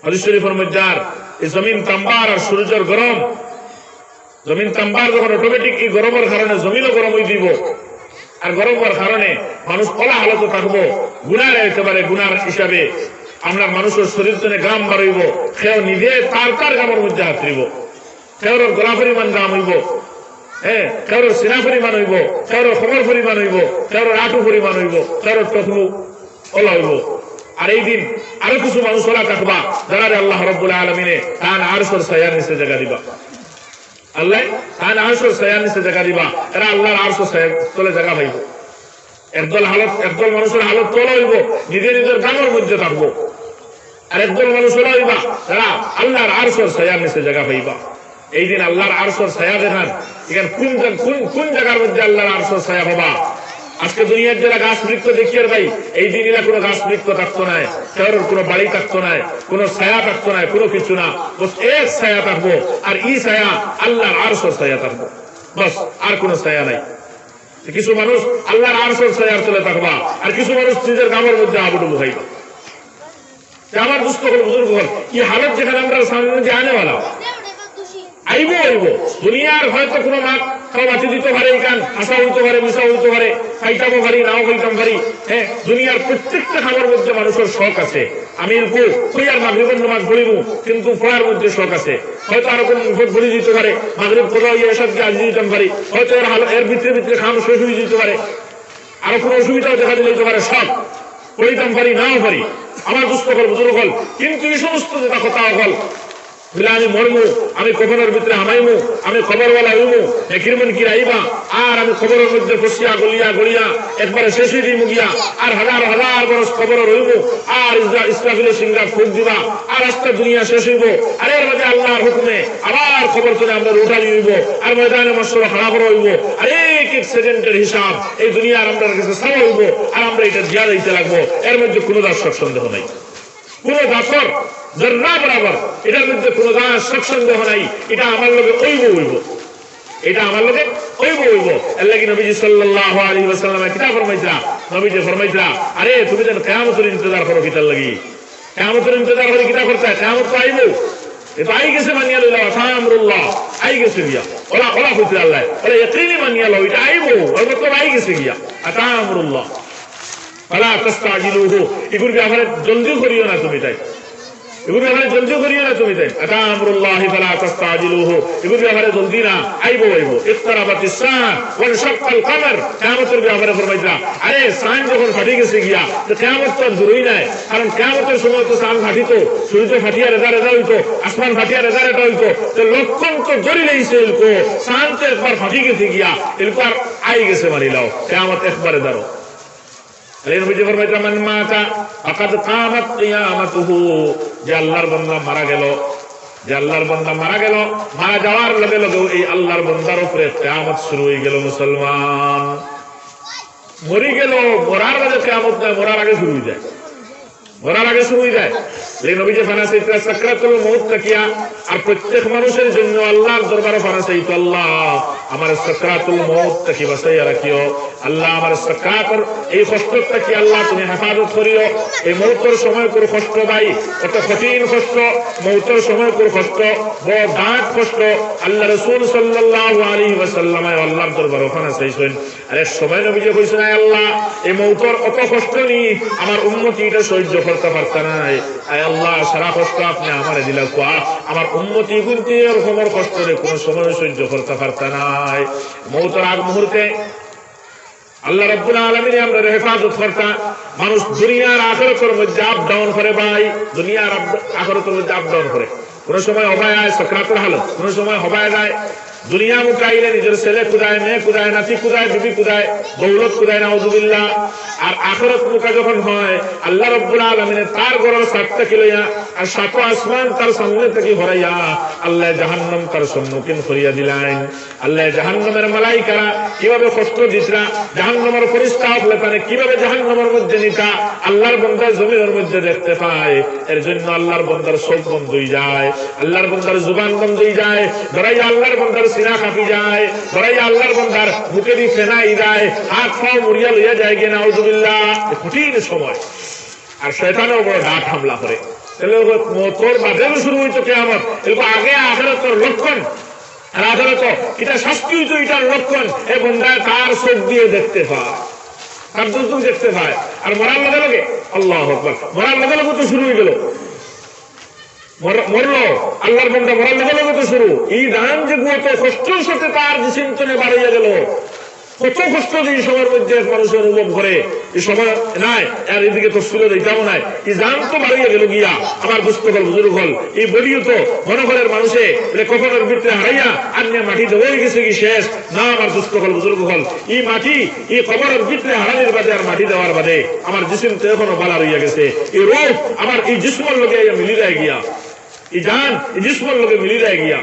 হাদিস শরীফের মধ্যে আর এই জমিন তাম্বার আর সূর্যের গরম, জমিন তাম্বার যখন অটোমেটিক এই গরমের কারণে জমিনও গরম হয়ে দিব, আর গরমের কারণে মানুষ কলা হালত থাকবো, গুনার একেবারে গুনার হিসাবে আমরা মানুষের শরীর জন্য গ্রাম বাড়াইব, সেও নিজে তার গ্রামের মধ্যে হাত দিব, সেওর গলা পরিমাণ গ্রাম হইব, হ্যাঁ কারোর সিনা পরিমাণ হইব, কারোর খবর পরিমাণ হইব, কারোর আটু পরিমাণ হইব, কারোর টকলু ওলা হইব। আর এই দিন আরো কিছু মানুষ ওলা থাকবা যারা আল্লাহ রাব্বুল আলামিনে তার আরশের ছায়ার নিচে জায়গা দিবা, আল্লাহ তার আরশের ছায়ার নিচে জায়গা দিবা, এরা আল্লাহর আরশের ছায়ার তলে জায়গা পাইব। একদল মানুষের হালত তোলা হইব নিজের গ্রামের মধ্যে থাকবো, আর একদল মানুষ ওলা হইবা যারা আল্লাহর আরশের ছায়ার নিচে জায়গা পাইবা। এই দিন আল্লাহর আরশের ছায়া দেখান, এখানে কোন জায়গার মধ্যে আল্লাহর আরশের ছায়া পাবা। আজকে দুনিয়ার যারা গাছ বৃক্ষ দেখিয়ে ভাই এই দিন এরা কোনো গাছ বৃক্ষ থাকতো না, কারোর কোনো বাড়ি থাকতো না, কোনো ছায়া থাকতো না, কোনো কিছু না, বস এক ছায়া থাকবো, আর এই ছায়া আল্লাহর আরশের ছায়া থাকবো, বস আর কোনো ছায়া নাই। কিছু মানুষ আল্লাহর আরশের ছায়ার তলে থাকবা, আর কিছু মানুষ নিজের গ্রামের মধ্যে আবুডুবু খাইবা। আমার দুস্থ হল বুজুর্গ হল এই হালত যেখানে আমরা সামনে আনেওয়ালা আইব দুনিয়ার হয়তো কোনো মাঠ মাটি দিতে পারে, কান হাসা হইতে পারে, মিশা হইতে পারে, খাইতামও পারি নাও খাইতাম পারি, হ্যাঁ দুনিয়ার প্রত্যেকটা খাবার মধ্যে মানুষের শখ আছে। আমি আর মাগরিবের নামাজ পড়িব, কিন্তু পড়ার মধ্যে শখ আছে, হয়তো আরো কোন বিপদ বলে দিতে পারে, মাগরিব কোথাও এসবকে আজি দিতাম পারি, হয়তো এর ভিতরে খাওয়ানো শেষ হয়ে যেতে পারে, আরো কোনো অসুবিধাও দেখা দিতে পারে, সব পড়িতাম পারি নাও পারি। আমার দুস্থ হল বুজুর্গ হল, কিন্তু এই সমস্ত যেটা কথা হল বলে আমি মরমু, আমি কবরের ভিতরে হামাইমু, আমি খবরওয়ালা হইমু, একির মন কি রাইবা, আর আমি খবরের মধ্যে ফসিয়া গলিয়া একবারে শেষ হয়ে দিই মুগিয়া, আর হাজার বরস খবর রইমু, আর ইসরাফিলের সিংহা ফুক দিবা, আর আস্তে দুনিয়া শেষ হইব, আর এর মধ্যে আল্লাহর হুকুমে আবার খবর চলে আমরা উঠালি হইব, আর ময়দানে মাশরা খারাপ হইব, আর এক সেকেন্ডের হিসাব এই দুনিয়ার আমরা কাছে সারা হইব, আর আমরা এটা দিয়া দিতে লাগবো। এর মধ্যে কোনো দর্শক সন্দেহ নাই, কোন দাসর জর্রা বরাবর এটার মধ্যে কোন দাসক সন্দেহ নাই, এটা আমার লোকে হইব, এটা আমার লোকে হইব। আল্লাহ কি নবীজি সাল্লাল্লাহু আলাইহি ওয়াসাল্লাম কিতাব ফরমাইছিলা, নবীজি ফরমাইছিলা আরে তুমি যেন কিয়ামতের ইন্তজার করো, কিতার লাগি কিয়ামতের ইন্তজার করে কিতা করতে, কিয়ামত তো আইব, এটা আই গেছে মানিয়া লইলা, আমরুল্লাহ আই গেছে গিয়া, ওলা কইছে আল্লাহ ওলা ইয়াকিনি মানিয়া লও, এটা আইব, ওর মতলব আই গেছে গিয়া, আমরুল্লাহ ফালা তাস্তাজিলুহু, এগুলো ব্যাপারে জলদি করিও না তুমি, তাই এগুলো ব্যাপারে জলদি করিও না তুমি দেখ আতা আমরুল্লাহি ফালা তাস্তাজিলুহু এগুলো ব্যাপারে জলদি না আইবো ইকতারাবাতিস সাআ ওয়া শাক্কাল কমর কিয়ামতের ব্যাপারে ফরমাইতা আরে সান যখন ফাটি গেছে গিয়া তো কিয়ামত তো দূরই নাই কারণ কিয়ামতের সময় তো সান ফাটিতো সূর্য ফাটিয়া রেজা হইতো আসমান ফাটিয়া রেজা হইতো তো লক্ষণ তো জরি লইছে এলকো সান তো একবার ফাটি গেছে গিয়া এলকো আর আই গেছে মারিলাও কিয়ামত একবারে দাঁড়ো নবীজি ফরমাইতা মান মাতা ফাকাদ কামাত কিয়ামাতুহু যে আল্লাহর বান্দা মারা গেল মারা যাওয়ার লগে লগে এই আল্লাহর বান্দার উপরে কিয়ামত শুরু হয়ে গেল মুসলমান মরি গেল মরার আগে কিয়ামত না মরার আগে শুরু হয়ে যায় এই নবীজি ফানাসাইতা সাকরাতুল মউত তাকিয়া আর প্রত্যেক মানুষের জন্য আল্লাহর দরবারে ফানাসাইতো আল্লাহ আমার সাকরাতুল মউত তাকি বাঁচাইয়া রাখিও আল্লাহ আমার সাকরাতের এই কষ্টটা কি আল্লাহ তুমি হেফাজত করিও এই মউতের সময় কোন কষ্ট ভাই কত কঠিন কষ্ট মউতের সময় কোন কষ্ট বড় দাঁত কষ্ট আল্লাহ রাসূল সাল্লাল্লাহু আলাইহি ওয়াসাল্লাম আল্লাহর দরবারে ফানাসাইছেন আরে সময় নবীজি কইছেন আল্লাহ এই মউতের কত কষ্ট নি আমার উম্মতি এটা সহ্য করতে পারত না আয় আল্লাহ সারা কষ্ট আপনি আমারে দিলা কোয়া আমার উম্মতি গুনতে এরকম কষ্ট রে কোন সময় সহ্য করতে পারত না মউতের আগ মুহূর্তে আল্লাহ রাব্বুল আলামিন আমরা হেফাজত করতা মানুষ দুনিয়ার আখিরাতের মধ্যে আপ ডাউন করে ভাই দুনিয়ার আখিরাতের মধ্যে আপ ডাউন করে কোন সময় হবায় আয় সাকরাতের হালত কোন সময় হবায় যায় দুনিয়া মুকাইলে নিজের ছেলে কুদায় মেয়ে কুদায় নাতি কুদায় বিবি কুদায় দৌলত কুদায় নাউযুবিল্লাহ আর আখিরাত মুকা যখন হয় আল্লাহ রাব্বুল আলামিনের তার ঘরের সাতটা কিলইয়া আর সাত আসমান তার সামনে থেকে হরাইয়া আল্লাহ জাহান্নাম তার সম্মুখীন করিয়া দিলেন আল্লাহ জাহান্নামের মালাইকারা কিভাবে কষ্ট দিছরা জাহান্নামের ফেরেশতা আপনি কিভাবে জাহান্নামের মধ্যে নিতা আল্লাহর বান্দা জমিনের মধ্যে দেখতে পায় এর জন্য আল্লাহর বান্দার চোখ বন্ধ হয়ে যায় আল্লাহর বান্দার জবান বন্ধ হয়ে যায় ধরাইয়া আল্লাহর বান্দার সিনা কাঁপি যায় ধরাইয়া আল্লাহর বান্দার বুকে দিয়ে ফেনাই যায় হাত পাও মুড়িয়া লইয়া যায় গে নাউযুবিল্লাহ কঠিন সময় আর শয়তানও বড় ডাক হামলা করে তোর বাদেও শুরু হইতো কিয়ামত এরকম আগে আখিরাতের লক্ষণ আর আখিরাত এটা শাস্তি হইতো এটার লক্ষণ এ বান্দা তার চোখ দিয়ে দেখতে পায় তার চোখ দেখতে পায় আর মরার লগে লগে আল্লাহু আকবার মরার লগে লগে তো শুরু হয়ে গেল মরলো আল্লাহর বান্দা মরার লগে লগে তো শুরু এই দান যে গুয়াতে কষ্টের সাথে তার যে চিন্তনে বাড়াইয়া গেল কত কষ্ট এই সময়ের মধ্যে মানুষের অনুভব করে এই সময় নাই আর এদিকে তো শুরু দিতাম নাই এই দান তো বাড়াইয়া গেল গিয়া আমার বুঝতে হল বুজুর্গ হল এই বলিও তো মনোঘরের মানুষে কখনের ভিতরে হারাইয়া আর মাটিতে হয়ে গেছে কি শেষ না আমার দুস্থ হল বুজুর্গ হল এই মাটি এই কবরের ভিতরে হারানির বাদে আর মাটি দেওয়ার বাদে আমার জিসিম তো এখনো বালা রইয়া গেছে এই রূপ আমার এই জিসমর লোকে মিলি যায় গিয়া এই জান এই জিসমর লোকে মিলি যায় গিয়া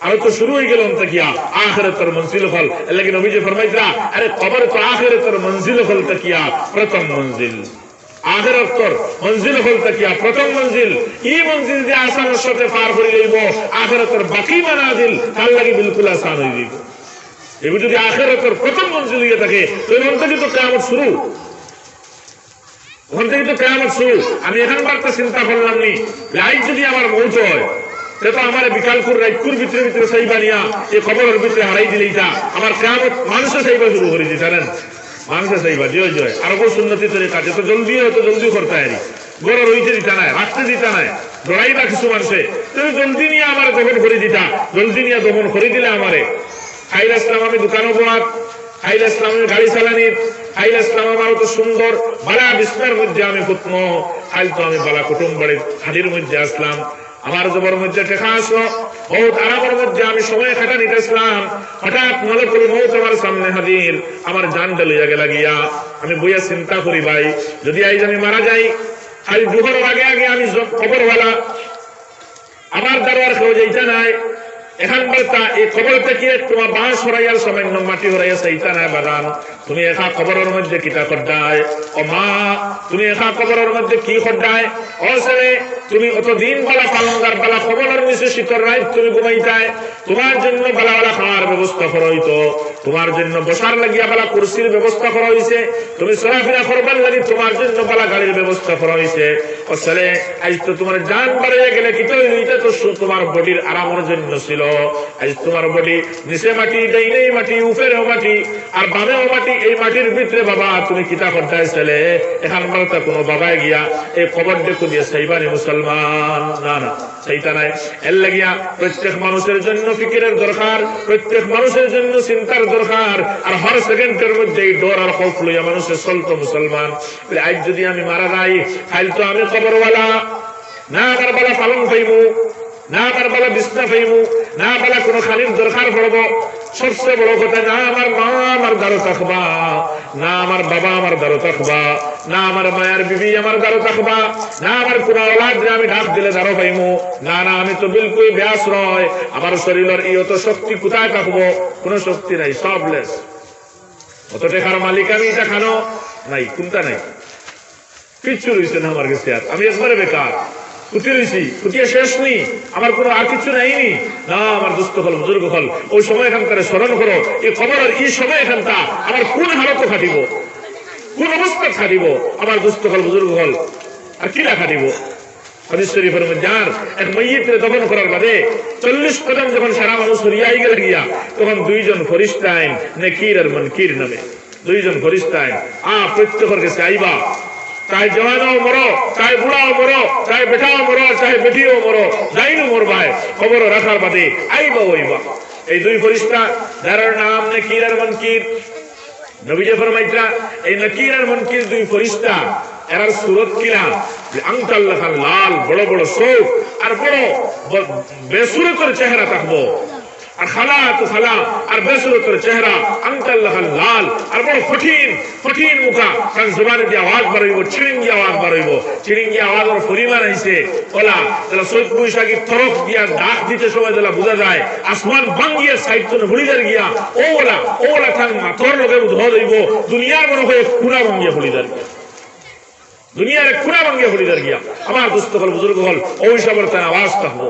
আর তো শুরু হয়ে গেল কিয়া আখিরাতের মঞ্জিল হল লেকিন নবীজি ফরমাইতা আরে কবর তো আখিরাতের মঞ্জিল হল কিয়া প্রথম মঞ্জিল আখিরাতের মঞ্জিল হল কিয়া প্রথম মঞ্জিল এই মঞ্জিল যে আসানের সাথে পার করে লইব আখিরাতের বাকি মানাজিল তার লাগি বিলকুল আসান হয়ে যাবে এগুলো যদি আখিরাতের প্রথম মঞ্জিল হয়ে থাকে তো ওখান থেকে তো কিয়ামত শুরু আমি এখন বার্তা চিন্তা করলাম নি লাইট যদি আমার মৌত হয় সে তো আমার বিকালপুর রাইতপুর ভিতরে ভিতরে সেই বানিয়া এই খবরের ভিতরে হারাই দিলে আমার কিয়ামত মানুষে সেইবা শুরু করে দিই জানেন মানুষে সেইবা জয় জয় আরো বহু সুন্নতি তরিকা যত জলদি হয়তো জলদি করতে হয় গড়ে রইতে দিতা নাই রাখতে দিতা নাই দৌড়াই না কিছু মানুষে তুমি জলদি নিয়ে আমার দমন করে দিতা জলদি নিয়ে দমন করে দিলে আমারে খাইল আসলাম আমি দোকানও পড়ার খাইল আসলামের গাড়ি চালানির খাইল আসলাম আমার তো সুন্দর বালা বিস্তার মধ্যে আমি পুত্ন খাইল তো আমি বালা কুটুম বাড়ির খাটির মধ্যে আসলাম আমার জবর মধ্যে টেকা আসলো বহুত আরামের মধ্যে আমি সময় কাটা নিতেছিলাম হঠাৎ মালাকুল মউত আমার সামনে হাজির আমার জানটা লইয়া গেলা গিয়া আমি বইয়া চিন্তা করি ভাই যদি আজ আমি মারা যাই খালি দুপুরের আগে আগে আমি খবরওয়ালা আমার দারোয়ার কেউ যাইতা নাই এখন বলতা এই খবর থেকে তোমার বাঁশ হরাইয়ার সামান্য মাটি হরাইয়া সেইটা নাই বাগান তুমি একা খবরের মধ্যে কিতা করডায় ও মা তুমি একা খবরের মধ্যে কি করডায় ও ছেলে তুমি অতদিন বালা পালনদার বালা খবরের নিচে শীতর রাত তুমি ঘুমাইতায় তোমার জন্য বালা বালা খাওয়ার ব্যবস্থা করা হইতো তোমার জন্য বসার লাগিয়া বালা কুরসির ব্যবস্থা করা হয়েছে তুমি চলাফেরা করবার লাগি তোমার জন্য বালা গাড়ির ব্যবস্থা করা হয়েছে ও ছেলে আজ তো তোমার জান বাড়িয়ে গেলে কি তো এটা তো তোমার বডির আরামের জন্য ছিল আজ তোমার বডি নিচে মাটি, ডাইনে মাটি, উপরেও মাটি আর বামেও মাটি। এই মাটির ভিতরে বাবা তুমি কিতা করতে ছেলে এখন বলতে কোনো বাবায় গিয়া এই কবর দেখো দিয়ে সাইবানি মুসলমান না না সেইটা নাই। এর লাগিয়া প্রত্যেক মানুষের জন্য ফিকিরের দরকার, প্রত্যেক মানুষের জন্য চিন্তার দরকার। আর হর সেকেন্ডের মধ্যে এই ডর আর খৌফ লইয়া মানুষের চলতো মুসলমান। আজ যদি আমি মারা যাই খাইল তো আমি কবরওয়ালা না, আমার বেলা পালন পাইব না, আমার বেলা বিছনা পাইব না, বেলা কোনো খানির দরকার পড়ব। সবচেয়ে বড় কথা না আমার মা আমার দ্বারো থাকবা, না আমার বাবা আমার দ্বারো থাকবা, না আমার মায়ের বিবি আমার দ্বারো থাকবা, না আমার কোনো ওলাদ আমি ঢাক দিলে দ্বারো পাইব না, না আমি তো বিলকুল বেআশ্রয়। আমার শরীরের ইয়ত শক্তি কোথায় থাকবো? কোনো শক্তি নাই, সব লেস। অত টাকার মালিক আমি, এটা খানো নাই, কোনটা নাই, কিচ্ছু রয়েছে না আমার কাছে। আর আমি একবারে বেকার কুটি রয়েছি, কুটিয়ে শেষ নি, আমার কোনো আর কিছু নাইনি না। আমার দুস্থ হল বুজুর্গ হল ওই সময় এখানকার স্মরণ করো। এই খবরের এই সময় এখানটা আমার কোন হালত খাটিব, কোন অবস্থা খাটিব আমার দুস্থ হল বুজুর্গ হল আর কিলা খাটিব। হাদিস শরীফের মধ্যে আর এক মাইয়িতকে দফন করার বাদে 40 কদম যখন সারা মানুষ হরিয়াই গেল গিয়া, তখন দুইজন ফেরেশতা আইন নেকির আর মুনকির নামে দুইজন ফেরেশতা আইন প্রত্যেকের কাছে আইবা। চাहे जवानो मरो, चाहे बुढ़ाओ मरो, चाहे बेटाओ मरो, चाहे बेटियो मरो, जाइनो मरबाय खबर राखार बादे आइबा ओइबा। এই দুই ফেরেশতা যার নাম নকির আর মুনকির, নবীজি ফরমাইতা এই নকির আর মুনকির দুই ফেরেশতা এরার সুরত কিলা আংটাল লাখান লাল, বড় বড় চোখ আর বড় বেসুরতের চেহারা থাকবো। আর খালা তো খালা আর বেসুরতের চেহারা, আংটাল লাখান লাল আর বড় কঠিন কঠিন মুখা। কারণ জবানে দিয়ে আওয়াজ বাড়াইব, চিড়িঙ্গি আওয়াজ বাড়াইব। চিড়িঙ্গি আওয়াজ ওর পরিমাণ হয়েছে ওলা তাহলে চৈত বৈশাখী তরফ দিয়া ডাক দিতে সময় তাহলে বোঝা যায় আসমান ভাঙ্গিয়ে সাহিত্য ভুলিদার গিয়া ওলা ওলা ঠান মাথর লোকে ধোয়া দইব। দুনিয়ার মনে হয় খুনা ভাঙ্গিয়া ভুলিদার গিয়া, দুনিয়ার খুনা ভাঙ্গিয়া ভুলিদার গিয়া। আমার দুস্থ হল বুজুর্গ হল ওই সবর তার আওয়াজ থাকবো,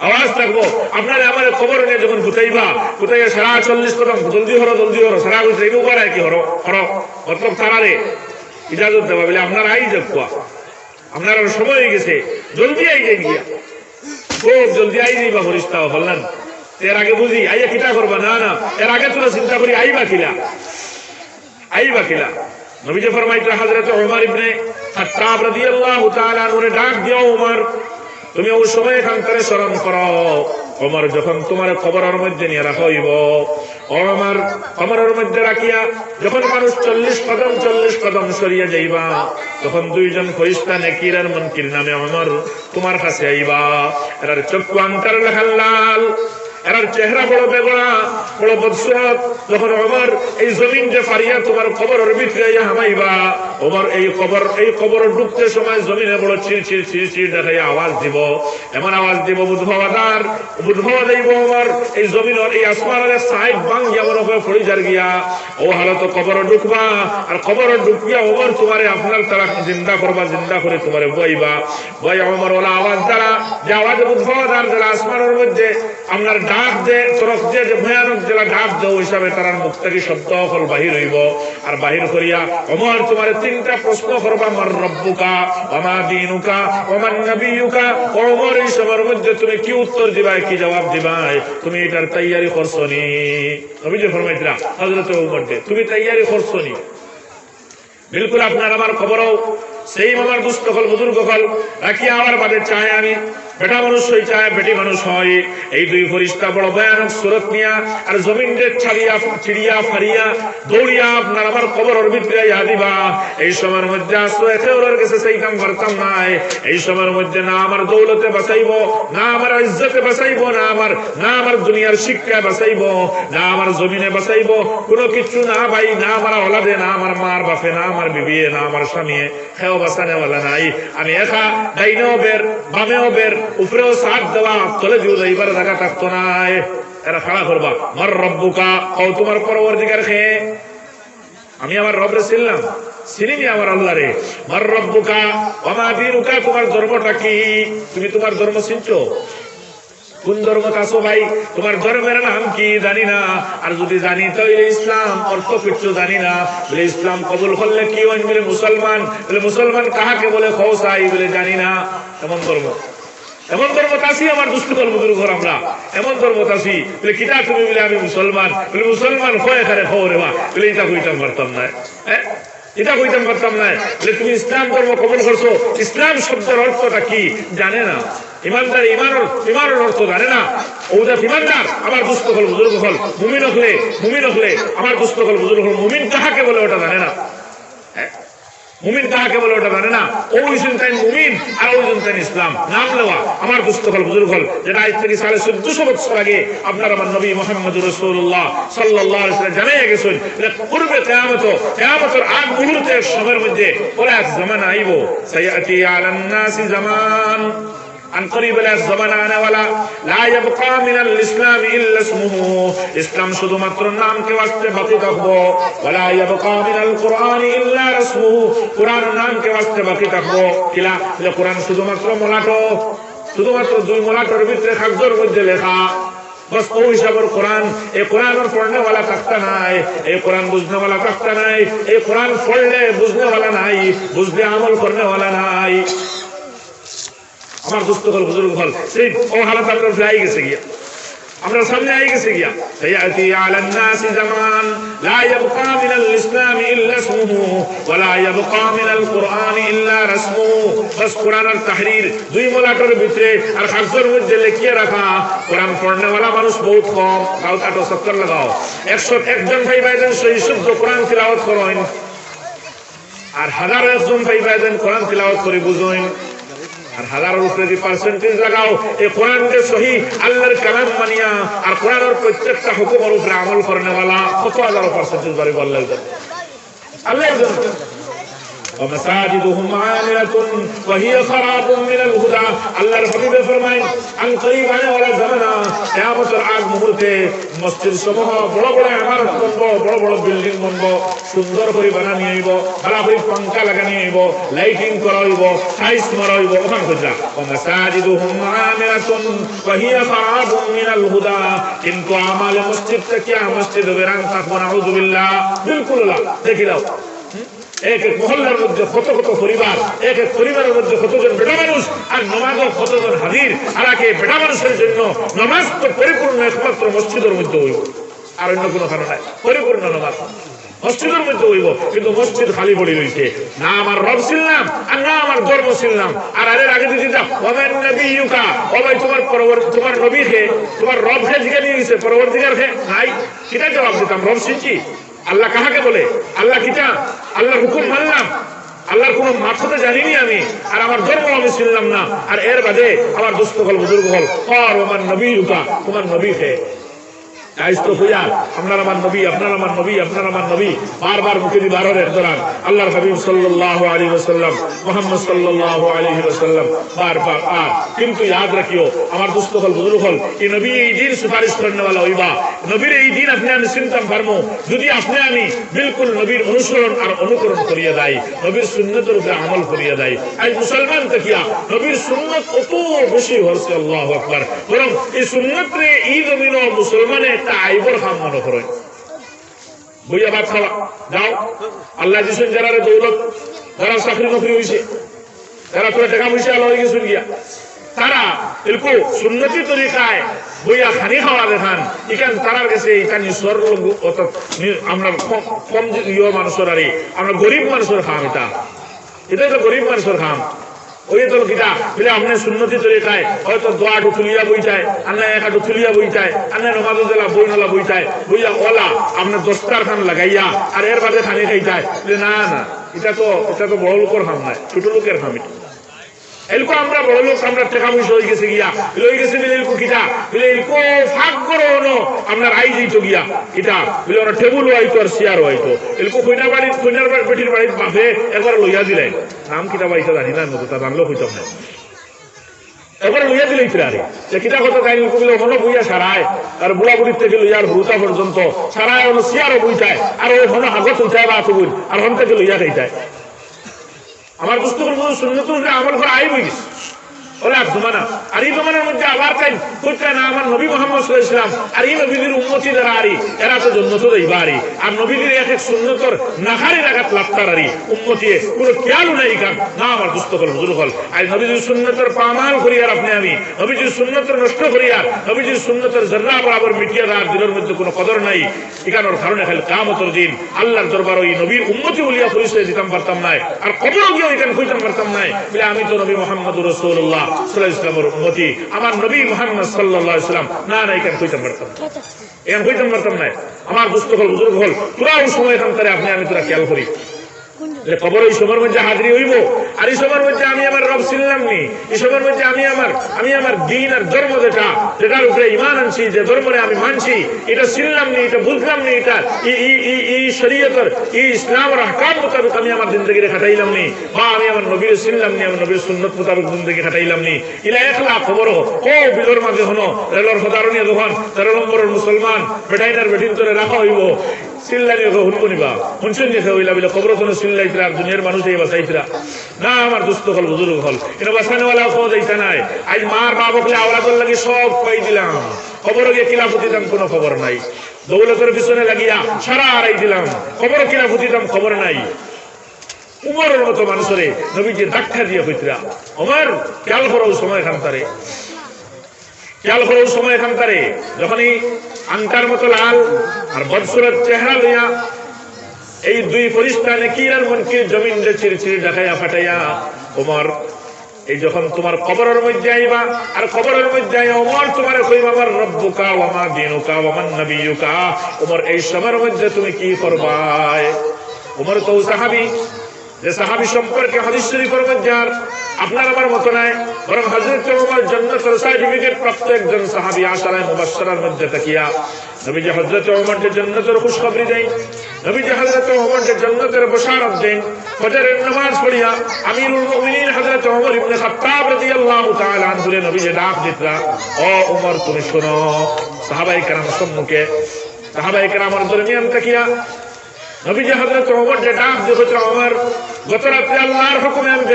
আওয়াজ থাকবো। আপনারা আমার খবর নিয়ে যখন ফুটাইবা, ফুটাইয়া সারা 40 কদম জলদি হরো জলদি হরো সারা ট্রেনও করায় কি হরো হরো মতলব তারারে ইজাজত দেওয়া বলে আপনারা আই যাবা, আপনার সময় হয়ে গেছে, জলদি আই যাই গিয়া, খুব জলদি আই যাইবা ফরিস্তা বললেন। এর আগে বুঝি আইয়া কিটা করবা না, না এর আগে তোরা চিন্তা করি আইবা কিলা, আইবা কিলা। নবীজি ফরমাইতে হযরত ওমর ইবনে খাত্তাব রাদিয়াল্লাহু তাআলা আনহু ডাক দিও, ওমর তুমি ওই সময় এখানকার স্মরণ করো। ওমর যখন তোমার কবরের মধ্যে নিয়ে রাখা হইব, ওমর কবরের মধ্যে রাখিয়া যখন মানুষ 40 কদম সরিয়ে যাইবা, তখন দুইজন ফেরেশতা নেকির আর মুনকির নামে ওমর তোমার কাছে আইবা। এর চক্ষু আংটার লেখা লাল, এর চেহারা বড় বেগড়া, বড় বদসুরত। যখন ওমর এই জমিন যে ফারিয়া তোমার কবরের ভিতরে হামাইবা, ওমর এই কবর ডুবতে সময় জমিনে বড় চির চির চির চির দেখাইয়া আওয়াজ দিব, এমন আওয়াজ দিব বুধভাবা দেব ওমর এই জমিনের এই আসমানের সাইড বাং যেমন হয়ে পড়ি যার গিয়া ও হালত কবর ঢুকবা। আর কবর ঢুকিয়া ওমর তোমারে আপনার তারা জিন্দা করবা, জিন্দা করে তোমারে বইবা। বই ওমর ওলা আওয়াজ দ্বারা যে আওয়াজ বুধভাবাদার যারা আসমানের মধ্যে আপনার ডাক দে তরফ যে ভয়ানক যারা ডাক দেও হিসাবে তার মুখ থেকে শব্দ হল বাহির হইব। আর বাহির করিয়া ওমর তোমার 3টা প্রশ্ন করবা, মার রব্বুকা ওয়া মা দীনুকা ওয়া মান নবিয়ুকা। ওমর এই সবার মধ্যে তুমি কি উত্তর দিবা, কি জবাব দিবা, তুমি এটার তৈয়ারি করছনি? নবীজি ফরমাইতরা হযরত ওমর দে তুমি তৈয়ারি করছনি? বিলকুল আপনার আমার খবরও সেই আমার দুস্থ হল বুজুর্গ হল রাখিয়া আমার বাদে চায় আমি বেটা মানুষ হই চায় বেটি মানুষ হয়। এই দুই ফেরেশতা বড় ভয়ানক সুরত নিয়া আর জমিন রে চিড়িয়া ফারিয়া দৌড়িয়া আপনার আমার কবরের ভিতরে ইয়া দিবা। এই সময়ের মধ্যে আসো একেওর কাছে সেই কাম করতাম নাই। এই সময়ের মধ্যে না আমার দৌলতে বাঁচাইব, না আমার ইজ্জতে বাঁচাইব, না আমার দুনিয়ার শিক্ষায় বাঁচাইব, না আমার জমিনে বাঁচাইব, কোনো কিছু না ভাই, না আমার ওলাদে, না আমার মার বাপে, না আমার বিবি, না আমার স্বামী, খেও বাঁচানেওয়ালা নাই। আমি একা ডাইনেও বের বামেও বের উপরেও সাথ দেওয়া তলে দিও এইবার জায়গা থাকতো নাই। এরা খাড়া করবা, মার রব্বুকা ও তোমার পরবর্তীকার খেয়ে আমি আমার রবরে চিনলাম, চিনিনি আমার আল্লাহ রে। মার রব্বুকা ওয়া মা দীনুকা তোমার ধর্মটা কি? তুমি তোমার ধর্ম চিনছো? কোন ধর্ম আছো ভাই? তোমার ধর্মের নাম কি জানি না, আর যদি জানি তাহলে ইসলাম অর্থ কিছু জানি না। বলে ইসলাম কবুল করলে কি হয়? বলে মুসলমান। বলে মুসলমান কাহাকে বলে? খোসাই। বলে জানি না। এমন ধর্ম এমন ধর্মত আছি আমার দুস্থ কল বুজুর্গ আমরা এমন ধর্মত আছি বলে কিতা তুমি বলে আমি মুসলমান বলে মুসলমান হয়ে এখানে খবরে বা বলে এটা কইতাম পারতাম না হ্যাঁ এটা কইতাম পারতাম না যে তুমি ইসলাম ধর্ম কবুল করছো ইসলাম শব্দের অর্থটা কি জানে না ইমানদার ইমানের অর্থ জানে না ওটা ইমানদার আমার দুস্থ হল বুজুর্গ হল মুমিন হলে আমার দুস্থ হল বুজুর্গ হল মুমিন কাহাকে বলে ওটা জানে না মুমিন কাহাকে বলে ওটা জানে না ওই চিন্তায় মুমিন আর ওই চিন্তায় ইসলাম নাম নেওয়া আমার দুস্থ হল বুজুর্গ হল যেটা আজ থেকে 1450 বছর আগে আপনার আমার নবী মুহাম্মদুর রাসূলুল্লাহ সাল্লাল্লাহু আলাইহি ওয়াসাল্লাম জানিয়ে গেছেন যে পূর্বে কিয়ামতের আগ মুহূর্তের সময়ের মধ্যে ওরা এক জামানা আইব সায়াতি আলান নাসি জামান عن قريب الزمان আনা ওয়ালা লা ইয়াবকা মিনাল ইসলাম ইল্লা ইসমুহু ইসলাম শুধুমাত্র নামকে ওয়াস্তে বাকি থাকবো ওয়ালা ইয়াবকা মিনাল কুরআন ইল্লা রাসমুহু কুরআন নামকে ওয়াস্তে বাকি থাকবো কিলা কুরআন শুধুমাত্র মলাটো শুধুমাত্র দুই মলাটোর ভিতরে কাগজের মধ্যে লেখা बस ओ हिसाबर कुरान ए कुरान और पढ़ने वाला तख्ता নাই ए कुरान बुझने वाला तख्ता নাই ए कुरान पढ़ले बुझने वाला নাই बुझले अमल करने वाला নাই আমার দুস্থ হল বুজুর্গ হল সেই ও হালাত আপনার ফ্লাই গেছে গিয়া আমরা সামনে আই গেছে গিয়া সায়াতি আলান নাস জামান লা ইয়াবকা মিনাল ইসলাম ইল্লা ইসমুহু ওয়া লা ইয়াবকা মিনাল কুরআন ইল্লা রাসমুহু বাস কুরআন আর তাহরীর দুই মোলাটোর ভিতরে আর কাগজের মধ্যে লিখিয়ে রাখা কুরআন পড়নে वाला মানুষ বহুত কম গাও কাটো 70 লাগাও 101 জন ভাই ভাইজান সেই শুদ্ধ কুরআন তিলাওয়াত করেন আর হাজার জন ভাই ভাইজান কুরআন তিলাওয়াত করে বুঝেন আর হাজারের উপরে যে পার্সেন্টেজ লাগাও এই কোরআনকে সহি আল্লাহর কালাম মানিয়া আর কোরআনের প্রত্যেকটা হুকুমের উপরে আমল করনে वाला কত হাজার পার্সেন্টেজ বাড়ি বললে আল্লাহ জানেন ومساجدهم عامرة وهي خراب من الهدى আল্লাহর হাবিব ফরমায় আন করিব আনে ওয়ালা জামানা কিয়ামতের আগ মুহূর্তে মসজিদ সমূহ বড় বড় ইমারত বনবো বড় বড় বিল্ডিং বনবো সুন্দর করে বানানি হইব ভালো করে পাঙ্খা লাগানি হইব লাইটিং করা হইব টাইলস মারা হইব ওখান কইরা ومساجدهم عامرة وهي خراب من الهدى কিন্তু আমাল মসজিদ থেকে মসজিদ বেরান থাকবো নাউযু বিল্লাহ বিলকুল না দেখিলাও এক এক মহল্লার মধ্যে কত কত পরিবার এক এক পরিবারের মধ্যে কতজন বেটা মানুষ আর নামাজও কতজন হাজির আর একে বেটা মানুষের জন্য নামাজ তো পরিপূর্ণ একমাত্র মসজিদের মধ্যে হইব আর অন্য কোনো কারণ নাই পরিপূর্ণ নামাজ মসজিদের মধ্যে হইব কিন্তু মসজিদ খালি পড়ে রইছে না আমার রব ছিলাম আর না আমার ধর্ম ছিলাম আর এর আগে যদি যা ওমেন নবিয়ুকা ও ভাই তোমার নবী কে তোমার রব কে জিজ্ঞাসা নিয়ে গেছে পরবর্তীকার কে নাই কিটা জবাব দিতাম রব শিখি আল্লাহ কাহাকে বলে আল্লাহ কিটা আল্লাহর হুকুম মানলাম আল্লাহর কোন মাকসাদে জানিনি আমি আর আমার ধর্ম আমি ছিলাম না আর এর বাদে আমার দুস্থ হল বুজুর্গ হল আর আমার নবীকা তোমার নবী কে আইsto হইয়া আপনার আমার নবী আপনার আমার নবী আপনার আমার নবী বারবার মুখে দিবারের দরান আল্লাহর হাবিব সাল্লাল্লাহু আলাইহি ওয়াসাল্লাম মুহাম্মদ সাল্লাল্লাহু আলাইহি ওয়াসাল্লাম বারবার আর কিন্তু याद রাখিও আমার দুস্থ হল বুজুর্গ হল এই নবী এই দিন সুপারিশ করনে वाला হইবা নবীর এই দিন আপনি আমি চিন্তা পারমু যদি আপনি আমি বিলকুল নবীর অনুসরণ আর অনুকরণ করিয়া যাই নবীর সুন্নতের উপরে আমল করিয়া যাই আজ মুসলমান তাকিয়া নবীর সুন্নত কত বেশি হচ্ছে আল্লাহু আকবার বরং এই সুন্নতরে এই জমিন মুসলমানে আইবর খাম মনে করেন বইয়া ভাত খাওয়া যাও আল্লাহ দিয়েছেন যারা দৌলত যারা চাকরি নকরি হয়েছে যারা তোরা টাকা পয়সা আলো হয়ে গেছেন গিয়া তারা এরকম সুন্নতি তরিকায় বইয়া খানি খাওয়া দেখান এখান তারার কাছে এখানে স্বর্গ অর্থাৎ আমরা কম ইয়ে মানুষের আরে আমরা গরিব মানুষের খাম এটাই তো গরিব মানুষের খাম ওই তো কিটা বলে আপনি সুন্নতি তরিকায় হয়তো দোয়াটু তুলিয়া বইটায় আন্না একাটু তুলিয়া বইটায় আন্না নমাজে জেলা বই নলা বইটায় বইয়া ওলা আপনার দস্তার খান লাগাইয়া আর এর বাদে খানি খাইটায় বলে না না এটা তো বড় লোকের খাম নাই ছোট লোকের খাম এটা এলকো আমরা বড় লোক আমরা টাকা পয়সা হয়ে গেছে গিয়া লই গেছে বলে এলকো কিটা বলে এলকো ফাঁক করো হনো আপনার আই যাইতো গিয়া এটা বলে ওরা টেবুল হইতো আর চেয়ার হইতো এলকো কইনার বেটির বাড়ির বাপে একবার লইয়া দিলেন নাম কিটা পাইতা জানি না নতো তা জানলেও হইতাম না একবার লইয়া দিলেই আরে যে কিটা কথা তাই বলে হনো বইয়া সারায় আর বুড়া বুড়ির থেকে লইয়া আর ভূতা পর্যন্ত সারায় হলো চেয়ারও বইটায় আর ওই হনো হাগত উঠায় বা আতুগুন আর হন থেকে লইয়া খাইতায় আমার দুস্থ সুন্নত আমল করে আই বই গেছে ওরা এক জমানা আর এই জমানার মধ্যে আবার তাই কইতা না আমার নবী মুহাম্মদ সাল্লাল্লাহু আলাইহি ওয়াসাল্লাম আর এই নবীদের উম্মতি যারা আরি এরা তো জান্নাতে যাইবারি আর নবীদের এক এক সুন্নতর নাখারি লাগাত লাফতারারি উম্মতি কোনো খেয়াল নাই কাম না আমার দুস্থ হল হুজুর হল আর নবীদের সুন্নতের পামাল করি আর আপনি আমি নবীদের সুন্নতের নষ্ট করি আর নবীদের সুন্নতের জররা বরাবর মিটিয়ে আর দিলের মধ্যে কোনো কদর নাই এখানোর কারণে খালি কিয়ামতের দিন আল্লাহর দরবার ওই নবীর উম্মতি বলিয়া পরিচয় দিতাম পারতাম না আর কবরও গিয়ে এখানে কইতাম পারতাম না বলে আমি তো নবী মুহাম্মদুর রাসূলুল্লাহ সাল্লাল্লাহু আলাইহি ওয়াসাল্লামের উম্মতি আমার নবী মুহাম্মদ সাল্লাল্লাহু আলাইহি ওয়াসাল্লাম না এখানে কইতাম পারতাম এখানে কইতাম পারতাম না আমার দুস্থ হল হুজুর হল পুরো সময় এখান থেকে আপনি আমি তোরা খেয়াল করি কবর এই সময়ের মধ্যে হাজিরি হইব আর এই সময়ের মধ্যে আমি আমার রব চিনলাম নি এই সময়ের মধ্যে আমি আমার দিন আর ধর্ম যেটার উপরে ঈমান আনছি যে ধর্মরে আমি মানছি এটা চিনলাম নি এটা বুঝলাম নি এটা এই শরীয়তের এই ইসলামের আহকাম মোতাবেক আমি আমার জিন্দেগি খাটাইলাম নি বা আমি আমার নবীর চিনলাম নি আমার নবীর সুন্নত মোতাবেক জিন্দেগি খাটাইলাম নি ইলা একলা খবর ও বিলর মাঝে হনো রেলর সদারণীয় যখন 13 নম্বরের মুসলমান বেটাইনার বেটিন তোরে রাখা হইব চিল্লানি হুনবো নিবা শুনছেন দেখে হইলা বলে খবর কোনো চিল্লাইতরা দুনিয়ার মানুষ এই বাঁচাইতরা না আমার দুস্থ হল বুজুর্গ হল এটা বাঁচানোওয়ালা খোঁজ এইটা নাই আজ মার বাবকলে আওলাদর লাগি সব পাই দিলাম খবর গিয়ে খিলাফতি দাম কোনো খবর নাই দৌলতের পিছনে লাগিয়া সারা আড়াই দিলাম খবর খিলাফতি দাম খবর নাই উমরের মতো মানুষরে নবীজি ধাক্কা দিয়ে হইতরা ওমর খেয়াল করো সময় খান্তারে খেয়াল করো সময় এখানকারে যখনই আঙ্কার মতো লাল আর বৎসরের চেহারা লইয়া এই দুই ফেরেশতা নেকির আর মুনকির জমিন রে চিরচির ঢাকাইয়া ফাটাইয়া ওমর এই যখন তোমার কবরের মধ্যে আইবা আর কবরের মধ্যে আইয়া ওমর তোমারে কইবা আমার রব্বুকা ওয়া মা দীনুকা ওয়া মান নবিয়ুকা ওমর এই সময়ের মধ্যে তুমি কি করবা ওমর তো সাহাবী যে সাহাবী সম্পর্কে হাদিস শরীফের মধ্যে আর আপনার আমার মতো নাই বরং হযরত ওমর জান্নাতের সার্টিফিকেট প্রাপ্ত একজন সাহাবী আশারায়ে মুবাশশারার মধ্যে তাকিয়া নবীজি হযরত ওমরকে জান্নাতের খুশখবরি দেন নবীজি হযরত ওমরকে জান্নাতের বশারত দেন ফজরের নামাজ পড়িয়া আমিরুল মুমিনিন হযরত ওমর ইবনে খাত্তাব রাদিয়াল্লাহু তাআলা আনহু নবীজি ডাক দিতরা ও ওমর তুমি শুনো সাহাবায়ে কেরাম সম্মুখে সাহাবায়ে কেরামের দরমিয়ান তাকিয়া নবীজি হযরত ওমরকে ডাক দিতে ওমর গত রাতে আল্লাহর হুকুমে আমি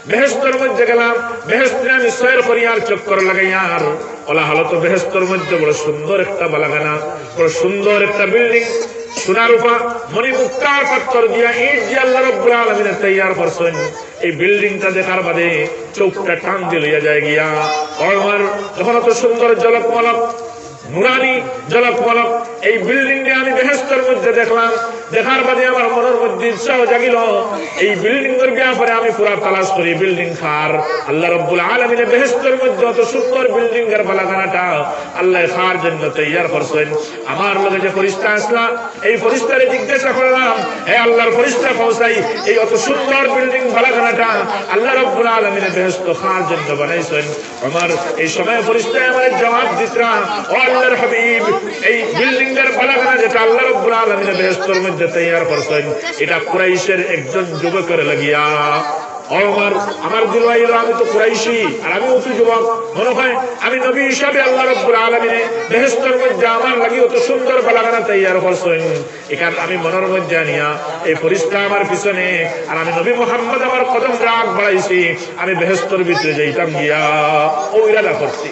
বেহেশতের মধ্যে গেলাম বেহেশতে আমি সয়র করিয়ার চক্কর লাগাইয়ার ওলা হালত বেহেশতের মধ্যে বড় সুন্দর একটা বালাখানা বড় সুন্দর একটা বিল্ডিং সোনা রূপা মণিমুক্তার পাথর দিয়া ইট দিয়ে আল্লাহ রাব্বুল আলামিন তৈয়ার করছেন এই বিল্ডিংটা দেখার বাদে চোখটা টান দিয়ে লইয়া যায় গিয়া ওমর যখন এত সুন্দর জলকমলক নুরানি জলকমলক এই বিল্ডিংটা আমি বেহেশতের মধ্যে দেখলাম দেখার বাদে আমার মনের মধ্যে উৎসাহ জাগিল এই বিল্ডিং এর ব্যাপারে আমি পুরা তালাশ করি বিল্ডিং খার আল্লাহ রাব্বুল আলামিন বেহেশতের মধ্যে এত সুন্দর বিল্ডিং এর বালাখানাটা আল্লাহ খার জন্য তৈয়ার করছেন আমার লগে যে ফেরেশতা আসলা এই ফেরেশতারে জিজ্ঞাসা করলাম হে আল্লাহর ফেরেশতা পৌঁছাই এই এত সুন্দর বিল্ডিং বালাখানাটা আল্লাহ রাব্বুল আলামিন বেহেশত খার জন্য বানাইছেন আমার এই সময় ফেরেশতা আমারে জবাব দিতরা ও আল্লাহর হাবিব এই বিল্ডিং এর বালাখানা যেটা আল্লাহ রাব্বুল আলামিন বেহেশতের মধ্যে তৈয়ার করছেন এটা কুরাইশের একজন যুবকের লাগিয়া আমার দিল আমি তো কুরাইশি আর আমি অতি যুবক মনে হয় আমি নবী হিসাবে আল্লাহ রাব্বুল আলামিন বেহেশতের মধ্যে আমার লাগি অত সুন্দর বালাখানা তৈয়ার করছেন এখানে আমি মনের মধ্যে আনিয়া এই ফেরেশতা আমার পিছনে আর আমি নবী মুহাম্মদ আমার কদম রাগ বাড়াইছি আমি বেহেশতের ভিতরে যাইতাম গিয়া ও ইরাদা করছি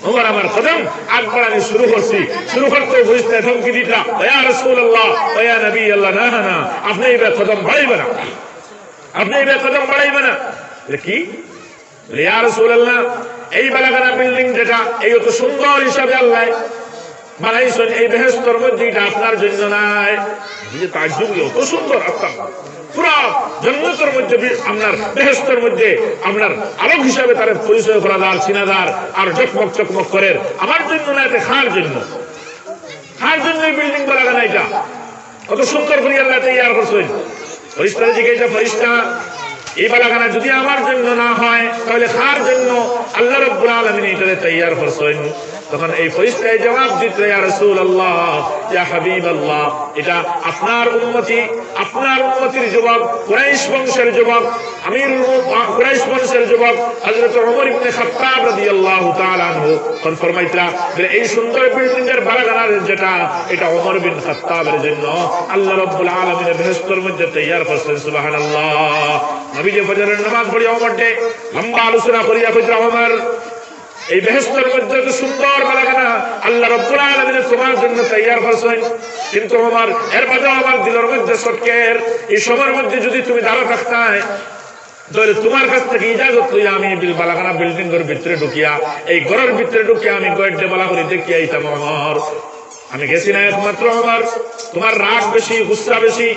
ওমর আমার কদম আগ বাড়ানি শুরু করতে বুঝতে ধমকি দিতা ইয়া রাসূলুল্লাহ ইয়া নবী আল্লাহ না আপনি এই কদম বাড়াইবেন না কি ইয়া রাসূলুল্লাহ এই বালাখানা বিল্ডিং যেটা এই তো সুন্দর হিসাবে আল্লাহ বানাইছেন এই বেহেশতের মধ্যে এটা আপনার জন্য নাই যে তাজ্জুব কত সুন্দর আপনার পুরো জান্নাতের মধ্যে আপনার বেহেশতের মধ্যে আপনার আলোক হিসাবে তার পরিচয় করাদার চিনাদার আর চকমক করে আমার জন্য না এটা খার জন্য এই বিল্ডিং বালাখানা এটা কত সুন্দর করে আল্লাহ তৈয়ার করছেন ফেরেশতা জিজ্ঞাসা ফেরেশতা এই বালাখানা যদি আমার জন্য না হয় তাহলে খার জন্য আল্লাহ রাব্বুল আলামিন এটা তৈয়ার করছেন তখন এই ফেরেশতায় জবাব দিত, ইয়া রাসূলুল্লাহ, ইয়া হাবিবাল্লাহ, এটা আপনার উম্মতির যুবক, কুরাইশ বংশের যুবক, আমিরুল কুরাইশ বংশের যুবক হযরত ওমর ইবনে খাত্তাব রাদিয়াল্লাহু তাআলা আনহু কোন ফরমাইতরা যে এই সুন্দর বিল্ডিং এর বারাগানার যেটা, এটা ওমর বিন খাত্তাবের জন্য আল্লাহ রাব্বুল আলামিন বেহেশতের মধ্যে তৈয়ার করছেন। সুবহানাল্লাহ। নবী যে ফজরের নামাজ পড়ে ওমরকে লম্বা আলোচনা করিয়া কইরা, ওমর, এই বেহেশতের মধ্যে তো সুন্দর বারাগানা আল্লাহ রাব্বুল আলামিন তোমার জন্য তৈয়ার করছেন, কিন্তু ওমর এর মাঝে আমার দিলের মধ্যে সটকের, এই সময়ের মধ্যে যদি তুমি দাঁড়া থাকতাই তাহলে তোমার কাছ থেকে ইজাজত লইয়া আমি বালাখানা বিল্ডিং এর ভিতরে ঢুকিয়া, এই ঘরের ভিতরে ঢুকিয়া আমি গয়ের বালা করে দেখিয়া আইতাম। ওমর, আমি গেছি না একমাত্র ওমর, তোমার রাগ বেশি, গুসা বেশি,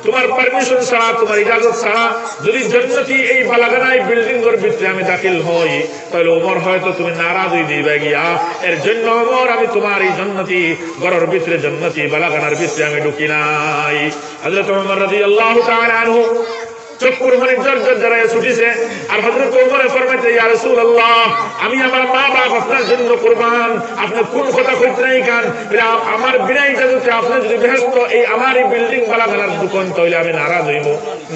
তোমার পারমিশন ছাড়া, তোমার ইজাজত ছাড়া যদি জান্নাতি এই বালাখানায় বিল্ডিং এর ভিতরে আমি দাখিল হই, তাহলে ওমর হয়তো তুমি নারাজ হয়ে দিবে গিয়া। এর জন্য ওমর, আমি তোমার এই জান্নাতি ঘরের ভিতরে, জান্নাতি বালাখানার ভিতরে আমি ঢুকি নাই। হযরত ওমর রাদিয়াল্লাহু তাআলা আনহু চক্ষুর মানে জর্জর জড়াইয়া ছুটিছে, আর হযরত ওমরে ফরমাইতে, ইয়া রাসূলুল্লাহ, আমি আমার মা বাপ আপনার জন্য কুরবান, আপনি কোন কথা কইতে নাই কান, আমার বিনা ইজাজতে আপনি যদি বেহেশত এই আমার এই বিল্ডিং বালাখানার দোকান, তাহলে আমি নারাজ হইব।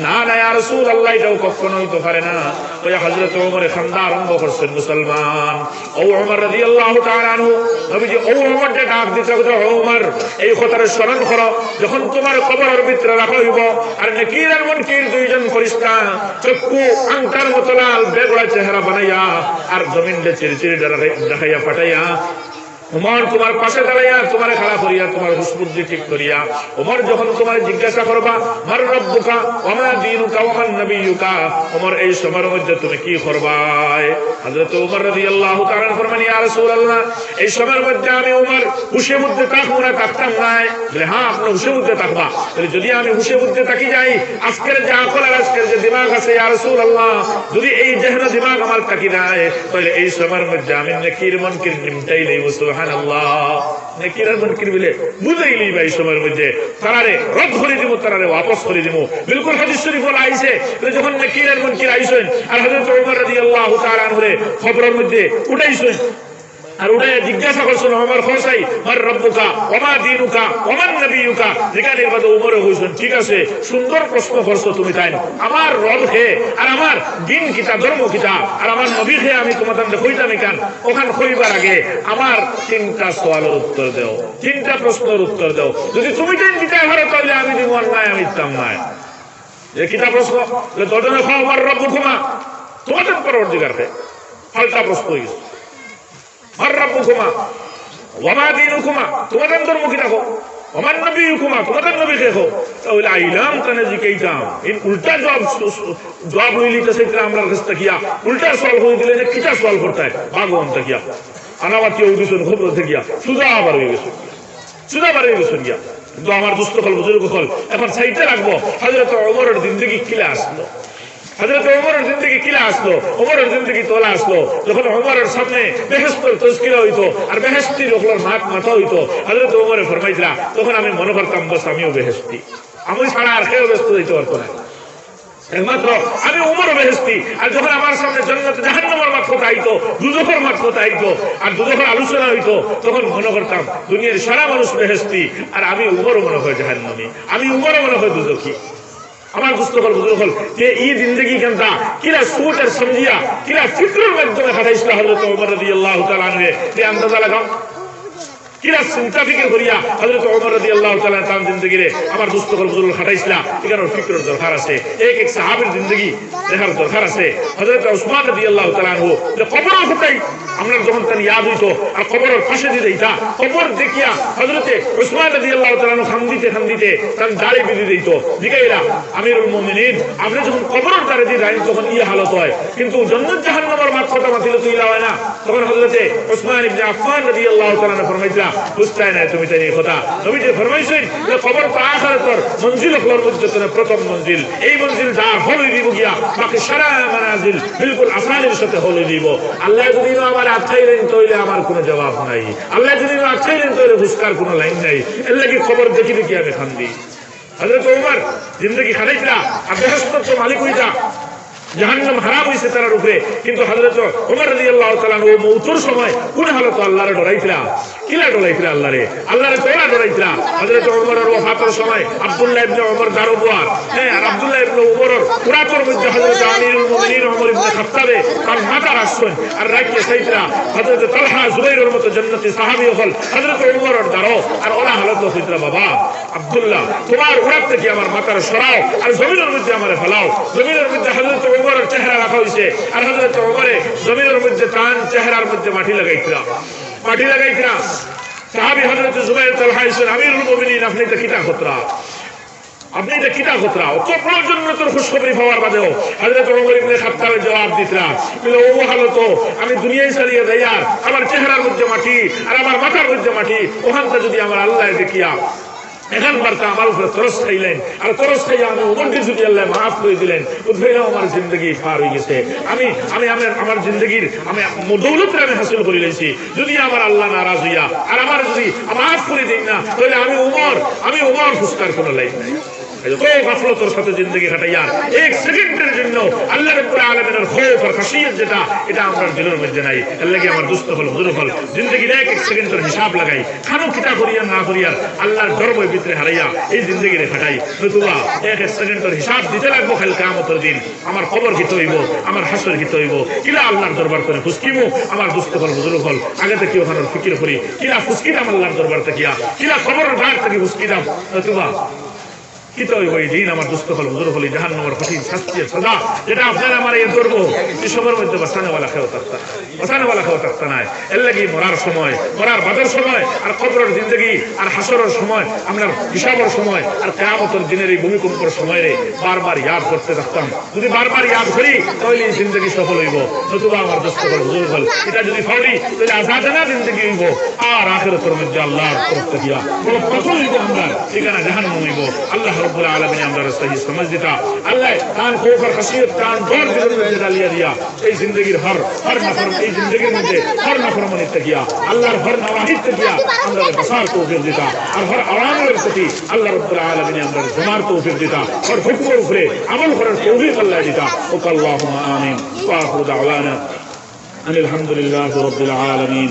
না না ইয়া রাসূলুল্লাহ, এটাও কখনো হইতে পারে না। ওই হযরত ওমরে খান্দা আরম্ভ করছেন। মুসলমান, ও ওমর রাদিয়াল্লাহু তাআলা আনহু, নবীজি ও ওমরকে ডাক দিতে, ওমর, এই কথার স্মরণ করো, যখন তোমার কবরের ভিতরে রাখা হইব, আর নেকির আর মুনকির দুইজন ফেরেশতা চক্ষু আংটার মতো লাল বেগড়া চেহারা বানাইয়া আর জমিনে চিরচিরি দেখাইয়া পাঠাইয়া ওমর তোমার পাশে দাঁড়াইয়া, তোমার খাড়া করিয়া, তোমার হুসবুদ্ধি ঠিক করিয়া, ওমর যখন তোমার জিজ্ঞাসা করবা, মার রব্বুকা ওয়া মা দীনুকা ওয়া মান নবিয়্যুকা, ওমর এই সময়ের মধ্যে তুমি কি করবাই? হযরত ওমর রাদিয়াল্লাহু তাআলা ফরমান, ইয়া রাসূলুল্লাহ, এই সময়ের মধ্যে আমি ওমর হুশের মধ্যে থাকবো না, থাকতাম নাই? বলে, হ্যাঁ, আপনি হুশের মধ্যে থাকবা। বলে, যদি আমি হুশের মধ্যে থাকি যাই, আজকের যে আকল আর আজকের যে দিমাগ আছে, ইয়া রাসূলুল্লাহ, যদি এই যেহেন দিমাগ আমার থাকি যায়, তাহলে এই সময়ের মধ্যে আমি নেকির মুনকির নিমটাই লইব। সুবহানাল্লাহ। নেকির আর মুনকির বলে বুঝাইলি ভাই, সময়ের মধ্যে তারারে রদ করে দিব, তারারে ওয়াপস করে দিব। বিলকুল হাদিস শরীফ বলা আইছে, যখন নেকির আর মুনকির আইছেন আর হযরত ওমর রাদিয়াল্লাহু তাআলা আনহু খবরের মধ্যে উঠাইছেন, আর উঠে জিজ্ঞাসা করছেন, ওমর খোসাই মার রব্বুকা ওয়া মা দীনুকা ওয়া মান নবিয়্যুকা, যেখানে বাদে ওমরে কইছেন, ঠিক আছে, সুন্দর প্রশ্ন করছো তুমি, তাই আমার রব হে, আর আমার দিন কিতা, ধর্ম কিতা, আর আমার নবী হে, আমি তোমাদের কইতাম কেন? ওখান কইবার আগে আমার তিনটা সওয়ালের উত্তর দাও, তিনটা প্রশ্নের উত্তর দাও। যদি তুমি তিন দিতে পারো তাহলে আমি দিব, নাই আমি দিতাম নাই। যে কিতা প্রশ্ন? দর্জনে খাও আমার রব্বুকুমা, তোমাদের পরবর্তীকার হে, পাল্টা প্রশ্ন হয়ে গেছে। মার রব্বুকুমা ওয়া মা দীনুকুমা, তোমাদের ধর্ম কি দেখো, ওয়া মান নবিয়্যুকুমা, তোমাদের নবী কে দেখো। তাহলে আইলাম কানে জিকাইতাম, ইন উল্টা জবাব হইলিতে সেটা আমরা কাছ থেকে উল্টা সওয়াল করে দিলে, কিটা সওয়াল করতে হয় ভাগবন্ত কিয়া আনাবাতি উদিসন খবর থেকে সুজা আবার হয়ে গেছে, সুজা বার হয়ে গেছেন গিয়া। কিন্তু আমার দুস্থ কল, বুজুর্গ কল, এখন সাইডে রাখবো। হযরত ওমরের জিন্দেগি কিলা আসলো, হযরত ওমরের জিন্দেগি কিলা আসলো, ওমরের জিন্দেগি তোলা আসলো, যখন ওমরের সামনে বেহেশতের তাযকিরা হইতো আর বেহেশতি লোকগুলোর মাথা হইতো, হযরত ওমরে ফরমাইছিলা, তখন আমি মনে করতাম, বস আমিও বেহেশতি, আমি ছাড়া আর কেউ ব্যস্ত হইতে পারতো না, একমাত্র আমি ওমরও বেহেশতি। আর যখন আমার সামনে জান্নাত জাহান্নামের মাঠ কথা আইতো, দুজখের মাঠ কথা আইতো, আর দুজখের আলোচনা হইতো, তখন মনে করতাম দুনিয়ার সারা মানুষ বেহেশতি, আর আমি ওমরও মনে হয় জাহান্নামী, আমি ওমরও মনে হয় দুজখী। আমার পুস্তকল বুজুর্গল যে এই জিন্দেগি কেনটা কিরা সোচ আর সমঝিয়া, কিরা ফিক্রের মাধ্যমে খাটাইছিল হযরত ওমর রাদিয়াল্লাহু তাআলা আনহু, এই আন্দাজা লাগাও কিরা চিন্তা ফিকির করিয়া হযরত ওমর রাদিয়াল্লাহু তাআলা তার জিন্দেগিরে আমার পুস্তকল বুজুর্গ খাটাইছিল। এখানে ফিক্রের দরকার আছে, এক এক সাহাবীর জিন্দেগি দেখার দরকার আছে। হযরত উসমান রাদিয়াল্লাহু তাআলা আনহু যে কবর কোথায় আমরা যখন তার ইয়াদ হইতো, আর কবরের পাশে দিয়ে দিতা, কবর দেখিয়া হযরতে উসমান রাদিয়াল্লাহু তাআলা আনহু খান্দিতে তার দাড়ি বেঁধে দিত। জিগাইলা, আমিরুল মুমিনিন, আপনি যখন কবরের দাঁড়ে দিয়ে দেন তখন ইয়ে হালত হয়, কিন্তু জান্নাত জাহান্নামের মাঠ কথা মাতিলে তো ইলা হয় না। তখন হযরতে উসমান ইবনে আফফান রাদিয়াল্লাহু তাআলা আনহু ফরমাইছিলেন, বুঝতাই না তুমি তাই কথা, নবী যে ফরমাইছেন যে কবর তো আখিরাতের মঞ্জিল হওয়ার মধ্যে প্রথম মঞ্জিল, এই মঞ্জিল দা হলে দিব গিয়া বাকি সারা মানাজিল বিলকুল আসানের সাথে হলে দিব। আল্লাহ যদি আমার আচ্ছাইলেন তাহলে আমার কোনো জবাব নাই, আল্লাহ যদি আচ্ছাইলেন তাহলে ফুসকার কোনো লাইন নাই, এর লাগি খবর দেখি দেখি আমি খান্দি। হযরত ওমর জিন্দেগি খাটাইছিলা আর বেহেশতের তো মালিক হইতা, জাহান্নাম হারাম হয়েছে তার উপরে। কিন্তু হযরত ওমর রাদিয়াল্লাহু তাআলা ও মউতুর সময় কোন হালত আল্লাহরে ডরাইছিলা, কিলা ডরাইছিলা আল্লাহরে তোরা ডরাইছিলা। হযরত ওমরের ওফাতের সময় আব্দুল্লাহ ইবনে ওমর দারোয়ার, হ্যাঁ, আর আব্দুল্লাহ ইবনে ওমরের পুরাতন মধ্যে হযরত আমিরুল মুমিনিন ওমর ইবনে খাত্তাবে তার মাথা রাখছেন আর রাখিয়ে সাইতরা হযরত তালহা জুবাইরের মতো জান্নাতি সাহাবী হল হযরত ওমরের দারো আর ওলা হালত হইতরা বাবা আব্দুল্লাহ তোমার উড়াত থেকে আমার মাথার সরাও আর জমিনের মধ্যে আমারে ফেলাও। জমিনের মধ্যে হযরত ওমরের চেহারা রাখা হইছে আর হযরত ওমরে জমিনের মধ্যে তান চেহারার মধ্যে মাটি লাগাইছিলা। সাহাবী হযরত জুবাইর তালহা ইসেন আমিরুল মুমিনিন আপনি এটা কিতা খতরা, আপনি এটা কিতা খতরা অত প্রয়োজনীয়তার খুশখবরি পাওয়ার বাদেও হযরত ওমর ইবনে খাত্তাবের জবাব দিতরা বলে ও হালত আমি দুনিয়ায় চালিয়ে যাই আর আমার চেহারার মধ্যে মাটি আর আমার মাথার মধ্যে মাটি ওখানটা যদি আমার আল্লাহ দেখিয়া এখানবার তা আমার উপরে তরস খাইলেন আর তরস খাইয়া আমি ওমরকে যদি আল্লাহ মাফ করে দিলেন উদ্ভেলা আমার জিন্দগি পার হয়ে গেছে। আমি আমার জিন্দগির আমি দৌলতরে আমি হাসিল করে লেছি। যদি আমার আল্লাহ নারাজ হইয়া আর আমার যদি মাফ করে দিন না তাহলে আমি উমর ফুসকার কোনো লাইন নাই। গাফলতের সাথে জিন্দগি কাটাইয়া এক সেকেন্ডের জন্য আল্লাহ রাব্বুল আলামিনের খৌফ আর খাশিয়ত যেটা এটা আমার দিলের মধ্যে নাই। এর লাগি আমার দুস্থ হল হুজুর হল জিন্দগির এক সেকেন্ডের হিসাব লাগাই খানো কিতা করিয়া না করিয়া আল্লাহর ডরবই ভিতরে হারাইয়া এই জিন্দগিরে কাটাই। নতুবা এক সেকেন্ডের হিসাব দিতে লাগবো খালি কিয়ামতের দিন। আমার খবর হিত হইব, আমার হাসর হিত হইব, কিলা আল্লাহর দরবার করে ফুসকিমু। আমার দুস্থ হল হুজুর হল আগে থেকে ওখানে ফিকির করি কিলা ফুসকিদাম আল্লাহর দরবার থেকে কিলা খবরের ঘাট থেকে ফুসকিদাম। নতুবা আমার দুস্থ হল হুজুর হলি জাহান্নামের কঠিন শাস্তি সাজা যেটা আপনারা আমার এই ধরব এসবের মধ্যে বাঁচানেওয়ালা খেয়ে থাকতে নাই। এর লাগি মরার সময়, মরার বাদের সময় আর কবরের জিন্দগি আর হাসরের সময় আমরা হিসাবের সময় আর কিয়ামতের দিনের এই ভূমিকম্পের সময় রে বারবার ইয়াদ করতে থাকতাম। যদি বারবার ইয়াদ করি তাহলে এই জিন্দগি সফল হইব। নতুবা আমার দুস্থ হল হুজুর হল এটা যদি ফাউরি তাহলে আজাদানা জিন্দগি হইব আর আখিরাতের মধ্যে আল্লাহর তরফ থেকে বড় ফসল হইব, আমরা এখানে জাহান্নাম হইব। আল্লাহ রাব্বুল আলামিন আমরা সহি সমঝ দিতা আল্লাহ কান খৌফ আর খাশিয়ত কান দর দিলের মধ্যে ডালিয়া দিয়া এই জিন্দগির হর নাফরমান এই জিন্দগির মধ্যে হর নাফরমানি থাকিয়া আল্লাহর হর নওয়াহিদ থাকিয়া আমরা বসার তৌফিক দিতা আর হর আওয়ামের প্রতি আল্লাহ রাব্বুল আলামিন আমরা জমার তৌফিক দিতা আর হুকমের উপরে আমল করার তৌফিক আল্লাহ দিতা। ও আল্লাহুম্মা আমিন ওয়া আখিরু দাওয়ানা আলহামদুলিল্লাহি রাব্বিল আলামিন।